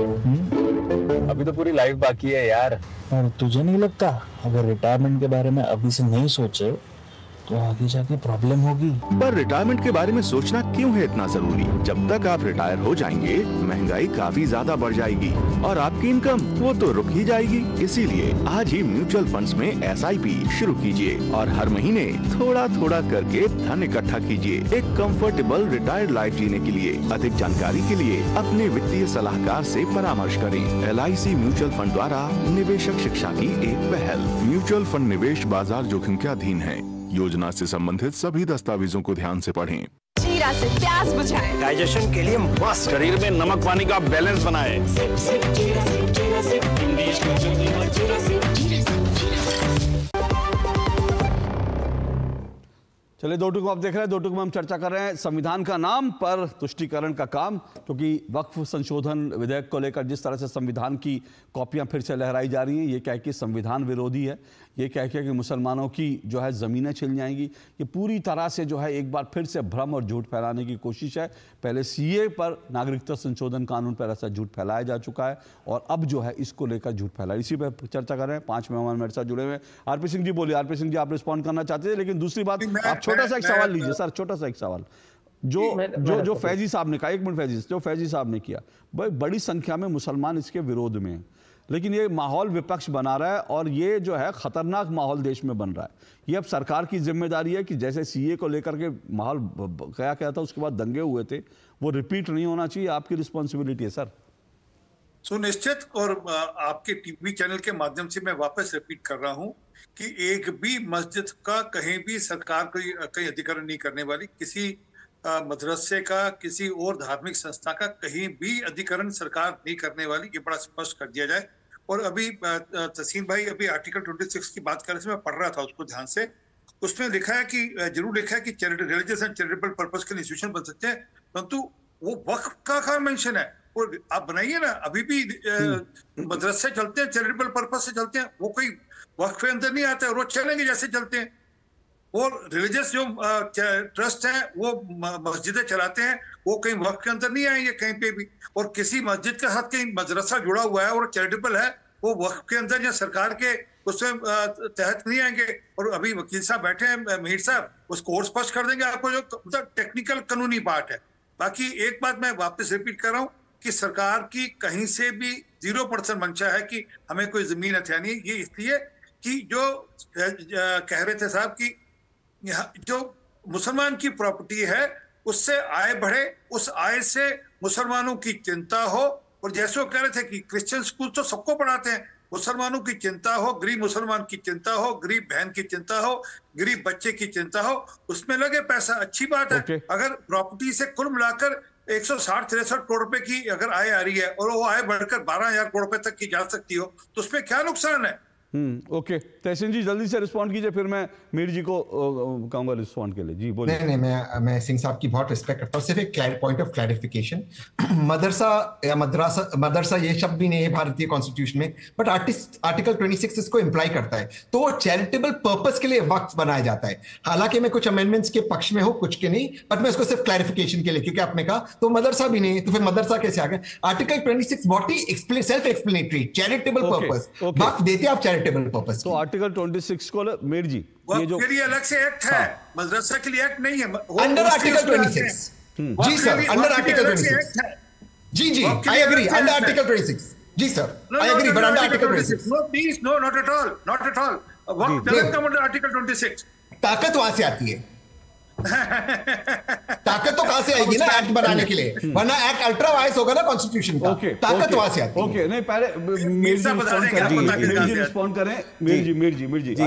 अभी तो पूरी लाइफ बाकी है यार। और तुझे नहीं लगता अगर रिटायरमेंट के बारे में अभी से नहीं सोचे तो आगे जाके प्रॉब्लम होगी। पर रिटायरमेंट के बारे में सोचना क्यों है इतना जरूरी? जब तक आप रिटायर हो जाएंगे महंगाई काफी ज्यादा बढ़ जाएगी और आपकी इनकम वो तो रुक ही जाएगी। इसीलिए आज ही म्यूचुअल फंड्स में SIP शुरू कीजिए और हर महीने थोड़ा थोड़ा करके धन इकट्ठा कीजिए एक कंफर्टेबल रिटायर्ड लाइफ जीने के लिए। अधिक जानकारी के लिए अपने वित्तीय सलाहकार से परामर्श करें। LIC म्यूचुअल फंड द्वारा निवेशक शिक्षा की एक पहल। म्यूचुअल फंड निवेश बाजार जोखिम के अधीन है। योजना से संबंधित सभी दस्तावेजों को ध्यान से पढ़ें। जीरा से प्यास बुझाएं। डाइजेशन के लिए मस्त, शरीर में नमक पानी का बैलेंस बनाए। चलिए, दो टुक आप देख रहे हैं। दो टुक में हम चर्चा कर रहे हैं संविधान का नाम पर तुष्टीकरण का काम, क्योंकि वक्फ संशोधन विधेयक को लेकर जिस तरह से संविधान की कॉपियां फिर से लहराई जा रही हैं, ये कह के संविधान विरोधी है, ये कह के कि मुसलमानों की जो है ज़मीनें छिन जाएंगी, ये पूरी तरह से जो है एक बार फिर से भ्रम और झूठ फैलाने की कोशिश है। पहले CA पर नागरिकता संशोधन कानून पर ऐसा झूठ फैलाया जा चुका है और अब जो है इसको लेकर झूठ फैला, इसी पर चर्चा कर रहे हैं। 5 मेहमान मेरे साथ जुड़े हुए हैं। RP सिंह जी बोलिए। RP सिंह जी, आप रिस्पॉन्ड करना चाहते थे, लेकिन दूसरी बात, आप छोटा सा एक सवाल लीजिए सर, छोटा सा एक सवाल जो फैजी साहब ने कहा, 1 मिनट फैजी, जो फैजी साहब ने किया, बड़ी संख्या में मुसलमान इसके विरोध में हैं, लेकिन ये माहौल विपक्ष बना रहा है और ये जो है खतरनाक माहौल देश में बन रहा है। ये अब सरकार की जिम्मेदारी है कि जैसे CA को लेकर के माहौल क्या था, उसके बाद दंगे हुए थे, वो रिपीट नहीं होना चाहिए। आपकी रिस्पॉन्सिबिलिटी है सर। सुनिश्चित, और आपके TV चैनल के माध्यम से मैं वापस रिपीट कर रहा हूं कि एक भी मस्जिद का कहीं भी सरकार कोई कहीं अधिग्रहण नहीं करने वाली, किसी मदरसे का, किसी और धार्मिक संस्था का कहीं भी अधिग्रहण सरकार नहीं करने वाली, ये बड़ा स्पष्ट कर दिया जाए। और अभी तहसीन भाई अभी आर्टिकल 26 की बात कर रहे थे, मैं पढ़ रहा था उसको ध्यान से। उसमें लिखा है कि जरूर लिखा है कि रिलीजियस एंड चैरिटेबल पर्पस के इंस्टीट्यूशन बन सकते हैं, परंतु वो वक्फ का कहाँ मेंशन है? और आप बनाइए ना, अभी भी मदरसे चलते हैं, चैरिटेबल पर्पस से चलते हैं, वो कोई वक्फ के अंदर नहीं आता है और वो चलेंगे जैसे चलते हैं। और रिलीजियस जो ट्रस्ट है वो मस्जिदें चलाते हैं, वो कहीं वक्फ के अंदर नहीं आएंगे कहीं पे भी। और किसी मस्जिद के साथ कहीं मदरसा जुड़ा हुआ है और चैरिटेबल है, वो वक्फ के अंदर या सरकार के उसमें तहत नहीं आएंगे। और अभी वकील साहब बैठे हैं, मीर साहब, उसको और स्पष्ट कर देंगे आपको, जो मतलब टेक्निकल कानूनी पार्ट है। बाकी एक बात मैं वापस रिपीट कर रहा हूँ कि सरकार की कहीं से भी 0% मंशा है कि हमें कोई जमीन हथियानी है। ये इसलिए कि जो कह रहे थे साहब की जो मुसलमान की प्रॉपर्टी है उससे आय बढ़े, उस आय से मुसलमानों की चिंता हो। और जैसे वो कह रहे थे कि क्रिश्चियन स्कूल तो सबको पढ़ाते हैं, मुसलमानों की चिंता हो, गरीब मुसलमान की चिंता हो, गरीब बहन की चिंता हो, गरीब बच्चे की चिंता हो, उसमें लगे पैसा, अच्छी बात है। अगर प्रॉपर्टी से कुल मिलाकर 160-63 करोड़ रुपए की अगर आय आ रही है और वो आय बढ़कर 12,000 करोड़ रुपए तक की जा सकती हो, तो उसमें क्या नुकसान है? ओके, तहसीन जी जल्दी से रिस्पॉन्ड कीजिए, फिर मैं मीर जी को कहूंगा रिस्पॉन्ड के लिए। जी बोलिए। नहीं, मैं सिंह साहब की बहुत रिस्पेक्ट करता हूँ। सिर्फ एक पॉइंट ऑफ क्लैरिफिकेशन, मदरसा या मदरसा ये शब्द भी नहीं है भारतीय कॉन्स्टिट्यूशन में, बट आर्टिकल 26 इसको इंप्लाई करता है, तो वो चैरिटेबल पर्पस के लिए वक्फ बनाया जाता है। हालांकि मैं कुछ अमेंडमेंट्स के पक्ष में हूँ, कुछ के नहीं, बट मैं इसको सिर्फ क्लैरिफिकेशन के लिए, क्योंकि आपने कहा तो मदरसा भी नहीं, तो फिर मदरसा कैसे आ गया? आर्टिकल 26 बहुत ही सेल्फ एक्सप्लेनेटरी, चैरिटेबल पर्पस, वक्फ देते आप चैरिटेबल पर्पस। तो आर्टिकल 26 को मीर जी, ये जो के लिए अलग से एक्ट है, मदरसा के लिए एक्ट नहीं है, अंडर आर्टिकल 26। जी सर, अंडर आर्टिकल 26। जी आई एग्री, अंडर आर्टिकल 26। जी sir I agree, but under article 26 no please, no not at all, not at all. वक्त डजंट कम अंडर आर्टिकल 26। ताकत वहां से आती है, ताकत तो कहां से आएगी ना एक्ट बनाने के लिए, वरना एक्ट अल्ट्रा वाइस होगा ना कॉन्स्टिट्यूशन का। ताकत वहां से आती है। ओके, नहीं पहले मीर जी रिस्पॉन्ड करें। मीर जी जी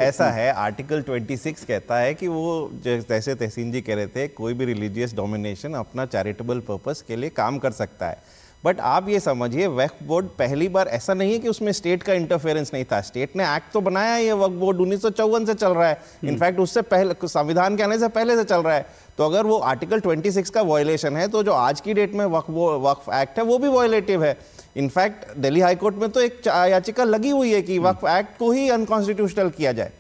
ऐसा है आर्टिकल 26 कहता है कि वो जैसे तहसीन जी कह रहे थे, कोई भी रिलीजियस डोमिनेशन अपना चैरिटेबल पर्पस के लिए काम कर सकता है। बट आप ये समझिए, वक्फ बोर्ड पहली बार ऐसा नहीं है कि उसमें स्टेट का इंटरफेरेंस नहीं था। स्टेट ने एक्ट तो बनाया, ये वक्फ बोर्ड 1954 से चल रहा है, इनफैक्ट उससे पहले, संविधान के आने से पहले से चल रहा है। तो अगर वो आर्टिकल 26 का वायलेशन है, तो जो आज की डेट में वक्फ एक्ट है वो भी वायलेटिव है। इनफैक्ट दिल्ली हाईकोर्ट में तो एक याचिका लगी हुई है कि वक्फ एक्ट को ही अनकॉन्स्टिट्यूशनल किया जाए।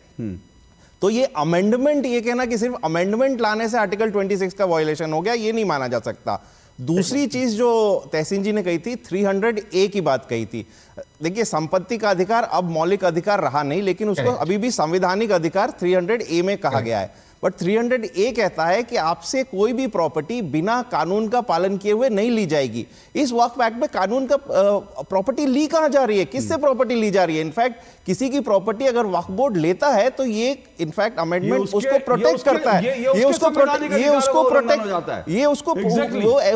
तो ये अमेंडमेंट, ये कहना कि सिर्फ अमेंडमेंट लाने से आर्टिकल 26 का वायलेशन हो गया, ये नहीं माना जा सकता। दूसरी चीज जो तहसीन जी ने कही थी, 300A की बात कही थी। देखिए, संपत्ति का अधिकार अब मौलिक अधिकार रहा नहीं, लेकिन उसको अभी भी संवैधानिक अधिकार 300A में कहा गया है। बट 300A कहता है कि आपसे कोई भी प्रॉपर्टी बिना कानून का पालन किए हुए नहीं ली जाएगी। इस वक्फ एक्ट में कानून का प्रॉपर्टी ली कहां जा रही है, किससे प्रॉपर्टी ली जा रही है? इनफैक्ट किसी की प्रॉपर्टी अगर वक्फ बोर्ड लेता है तो ये इनफैक्ट अमेंडमेंट उसको प्रोटेक्ट करता है, ये उसको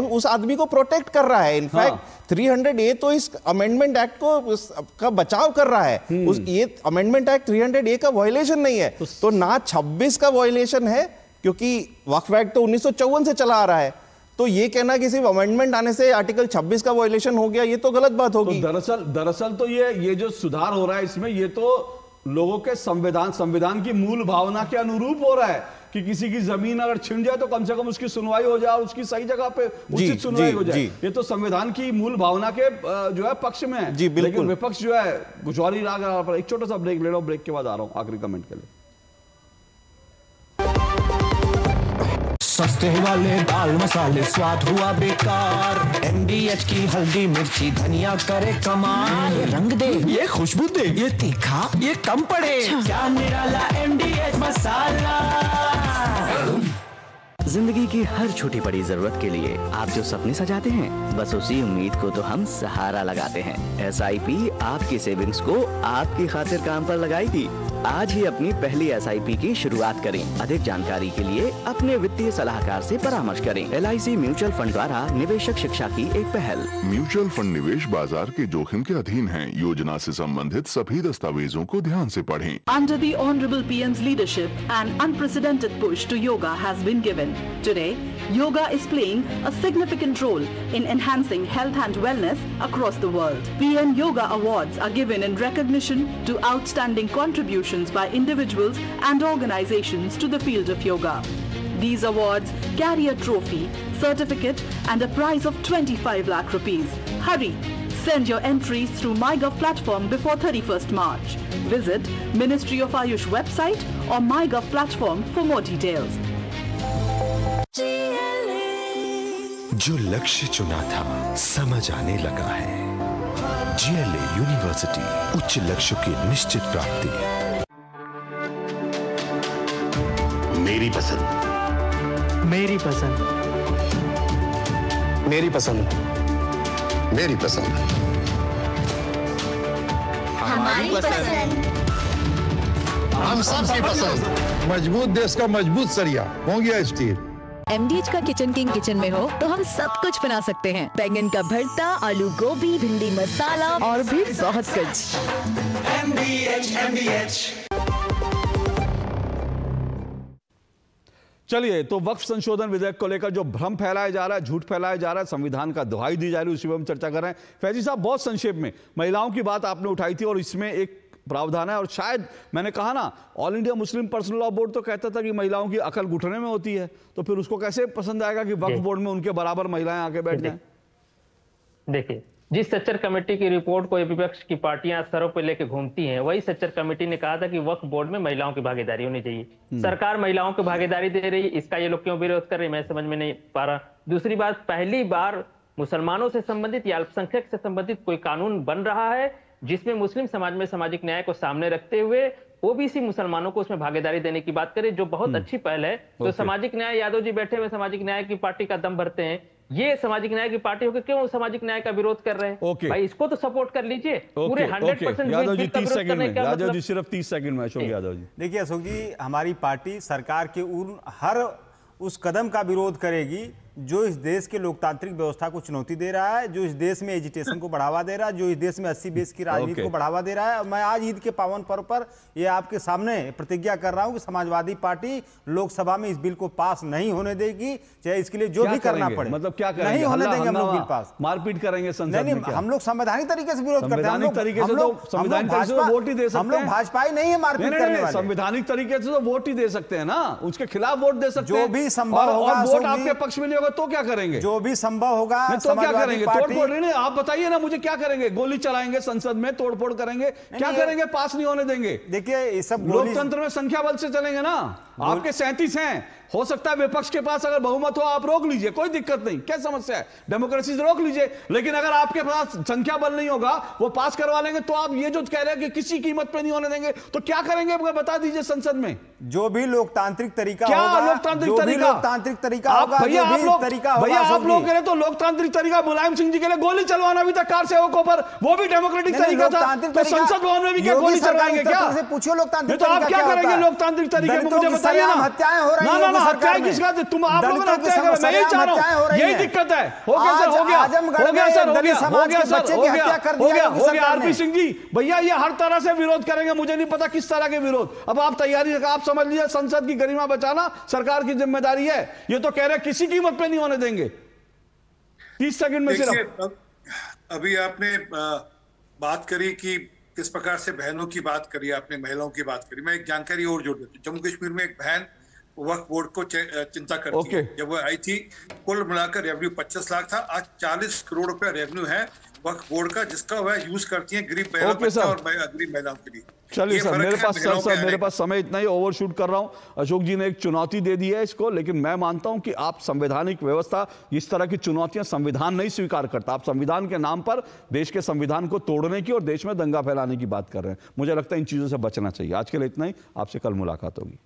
उस आदमी को प्रोटेक्ट कर रहा है। इनफैक्ट 300A तो इस अमेंडमेंट एक्ट को का बचाव कर रहा है। ये अमेंडमेंट एक्ट 300A का वायलेशन नहीं है, तो ना 26 का वायलेशन है, क्योंकि वक्फ एक्ट तो 1954 से चला आ रहा है। तो ये कहना कि सिर्फ अमेंडमेंट आने से आर्टिकल 26 का वायलेशन हो गया, ये तो गलत बात होगी। तो दरअसल तो ये जो सुधार हो रहा है इसमें, ये तो लोगों के संविधान की मूल भावना के अनुरूप हो रहा है कि किसी की जमीन अगर छिन जाए तो कम से कम उसकी सुनवाई हो जाए और उसकी सही जगह पे उचित सुनवाई हो जाए। ये तो संविधान की मूल भावना के जो है पक्ष में है। लेकिन विपक्ष जो है कुछ और ही राग। एक छोटा सा ब्रेक ले लो, ब्रेक के बाद आ रहा हूं आखिरी कमेंट के लिए। सस्ते वाले दाल मसाले स्वाद हुआ बेकार, MDH की हल्दी मिर्ची धनिया करे कमाल, ये रंग दे, ये खुशबू दे, ये तीखा, ये कम पड़े, क्या निराला MDH मसाला। जिंदगी की हर छोटी बड़ी जरूरत के लिए आप जो सपने सजाते हैं, बस उसी उम्मीद को तो हम सहारा लगाते हैं। SIP आपकी सेविंग्स को आपकी खातिर काम पर लगाएगी। आज ही अपनी पहली SIP की शुरुआत करें। अधिक जानकारी के लिए अपने वित्तीय सलाहकार से परामर्श करें। LIC म्यूचुअल फंड द्वारा निवेशक शिक्षा की एक पहल। म्यूचुअल फंड निवेश बाजार के जोखिम के अधीन है। योजना से संबंधित सभी दस्तावेजों को ध्यान से पढ़ें। Under the Honorable PM's leadership, an unprecedented push to yoga has been given. Today, yoga is playing a significant role in enhancing health and wellness across the world. PM Yoga Awards are given in recognition to outstanding contributions by individuals and organizations to the field of yoga. These awards carry a trophy, certificate and a prize of 25 lakh rupees. Hurry! Send your entries through MyGov platform before 31st March. Visit Ministry of Ayush website or MyGov platform for more details. जो लक्ष्य चुना था समझ आने लगा है। GLA university, उच्च लक्ष्य की निश्चित प्राप्ति। मेरी पसंद, मेरी पसंद, मेरी पसंद, मेरी पसंद, हमारी पसंद, हम सबकी पसंद। मजबूत देश का मजबूत सरिया होंगे स्टील। MDH का किचन किंग किचन में हो तो हम सब कुछ बना सकते हैं। बैंगन का भरता, आलू गोभी, भिंडी मसाला और भी बहुत कुछ। MDH। चलिए, तो वक्फ संशोधन विधेयक को लेकर जो भ्रम फैलाया जा रहा है, झूठ फैलाया जा रहा है, संविधान का दुहाई दी जा रही है, उसी पर हम चर्चा कर रहे हैं। फैजी साहब, बहुत संक्षेप में महिलाओं की बात आपने उठाई थी और इसमें एक प्रावधान है, और शायद मैंने कहा ना, all India Muslim personal law board तो कहता था कि महिलाओं की अकल घुटने में होती है, तो फिर उसको कैसे पसंद आएगा कि वक्फ बोर्ड में उनके बराबर महिलाएं आके बैठ जाएं? देखिए, जिस सच्चर कमेटी की रिपोर्ट को विपक्ष की पार्टियां सरों पर लेकर घूमती हैं, वही सच्चर कमेटी ने कहा था कि वक्फ बोर्ड में महिलाओं की भागीदारी होनी चाहिए। सरकार महिलाओं को भागीदारी दे रही, इसका ये लोग क्यों विरोध कर रहे हैं, मैं समझ में नहीं पा रहा। दूसरी बात, पहली बार मुसलमानों से संबंधित या अल्पसंख्यक से संबंधित कोई कानून बन रहा है जिसमें मुस्लिम समाज में सामाजिक न्याय को सामने रखते हुए ओबीसी मुसलमानों को उसमें भागीदारी देने की बात करें, जो बहुत अच्छी पहल है। तो सामाजिक न्याय, यादव जी बैठे हुए सामाजिक न्याय की पार्टी का दम भरते हैं, ये सामाजिक न्याय की पार्टी होकर क्यों सामाजिक न्याय का विरोध कर रहे हैं? भाई इसको तो सपोर्ट कर लीजिए। पूरे 100% यादव जी 30 सेकंड में, यादव जी सिर्फ 30 सेकंड में। अशोक यादव जी, देखिए अशोक जी, हमारी पार्टी सरकार के हर उस कदम का विरोध करेगी जो इस देश के लोकतांत्रिक व्यवस्था को चुनौती दे रहा है, जो इस देश में एजिटेशन को बढ़ावा दे रहा है, जो इस देश में 80 बेस की राजनीति को बढ़ावा दे रहा है। मैं आज ईद के पावन पर्व पर ये आपके सामने प्रतिज्ञा कर रहा हूं कि समाजवादी पार्टी लोकसभा में इस बिल को पास नहीं होने देगी, चाहे इसके लिए जो भी करना पड़े। मतलब क्या करेंगे? नहीं होने देंगे हम लोग बिल पास, मारपीट करेंगे संसद में? नहीं, हम लोग संवैधानिक तरीके से विरोध करते हैं। हम लोग वोट ही दे सकते हैं। हम लोग भाजपाई नहीं है मारपीट करने वाले। संवैधानिक तरीके से तो वोट ही दे सकते हैं ना, उसके खिलाफ वोट दे सकते हैं। जो भी संभव होगा, वोट आपके पक्ष में नहीं होगा तो क्या करेंगे? जो भी संभव होगा तो क्या करेंगे? तोड़फोड़ नहीं, आप बताइए ना मुझे, क्या करेंगे? गोली चलाएंगे संसद में, तोड़फोड़ करेंगे, क्या करेंगे? पास नहीं होने देंगे। देखिए, ये सब लोकतंत्र में संख्या बल से चलेंगे ना। आपके 37 हैं, हो सकता है विपक्ष के पास अगर बहुमत हो आप रोक लीजिए, कोई दिक्कत नहीं, क्या समस्या है, डेमोक्रेसी से रोक लीजिए। लेकिन अगर आपके पास संख्या बल नहीं होगा, वो पास करवा लेंगे, तो आप ये जो कह रहे हैं कि किसी कीमत पे नहीं होने देंगे, तो क्या करेंगे बता दीजिए संसद में। जो भी लोकतांत्रिक तरीका क्या होगा, लोकतांत्रिक तरीका, लोकतांत्रिक तरीका होगा, भैया आप लोग कह रहे तो लोकतांत्रिक तरीका मुलायम सिंह जी के लिए गोली चलवाना भी था कार सेवकों पर, वो भी डेमोक्रेटिक तरीका था, तो संसद भवन में भी क्या गोली चलवाएंगे क्या? पूछो लोकतांत्रिक तो आप क्या करेंगे लोकतांत्रिक तरीके, मुझे बताइए ना। हत्याएं हो रही हैं, हत्याएं किसका, तुम आप लोगों ने हत्या कर, मैं यही चाह रहा हूं, यही दिक्कत है। हो गया सर, हो गया सर, हो गया आरपी सिंह जी, भैया ये हर तरह से विरोध करेंगे, मुझे नहीं पता किस तरह के विरोध। अब आप तैयारी, आप समझ लीजिए संसद की गरिमा बचाना सरकार की जिम्मेदारी है। ये तो कह रहे किसी कीमत पे नहीं होने देंगे। 30 सेकंड में सिर्फ। अभी आपने बात करी कि किस प्रकार से बहनों की बात करी, आपने महिलाओं की बात करी, मैं एक जानकारी और जोड़ देती हूँ। जम्मू कश्मीर में एक बहन वक्फ बोर्ड को चिंता करती है। जब वो आई थी, कुल मिलाकर रेवेन्यू 25 लाख था, आज 40 करोड़ रुपया रेवेन्यू है वक्फ बोर्ड का, जिसका वह यूज करती है गरीब महिलाओं और गरीब महिलाओं के लिए। चलिए सर, मेरे पास समय इतना ही, ओवरशूट कर रहा हूं। अशोक जी ने एक चुनौती दे दी है इसको, लेकिन मैं मानता हूं कि आप संवैधानिक व्यवस्था, इस तरह की चुनौतियां संविधान नहीं स्वीकार करता। आप संविधान के नाम पर देश के संविधान को तोड़ने की और देश में दंगा फैलाने की बात कर रहे हैं। मुझे लगता है इन चीजों से बचना चाहिए। आज के लिए इतना ही, आपसे कल मुलाकात होगी।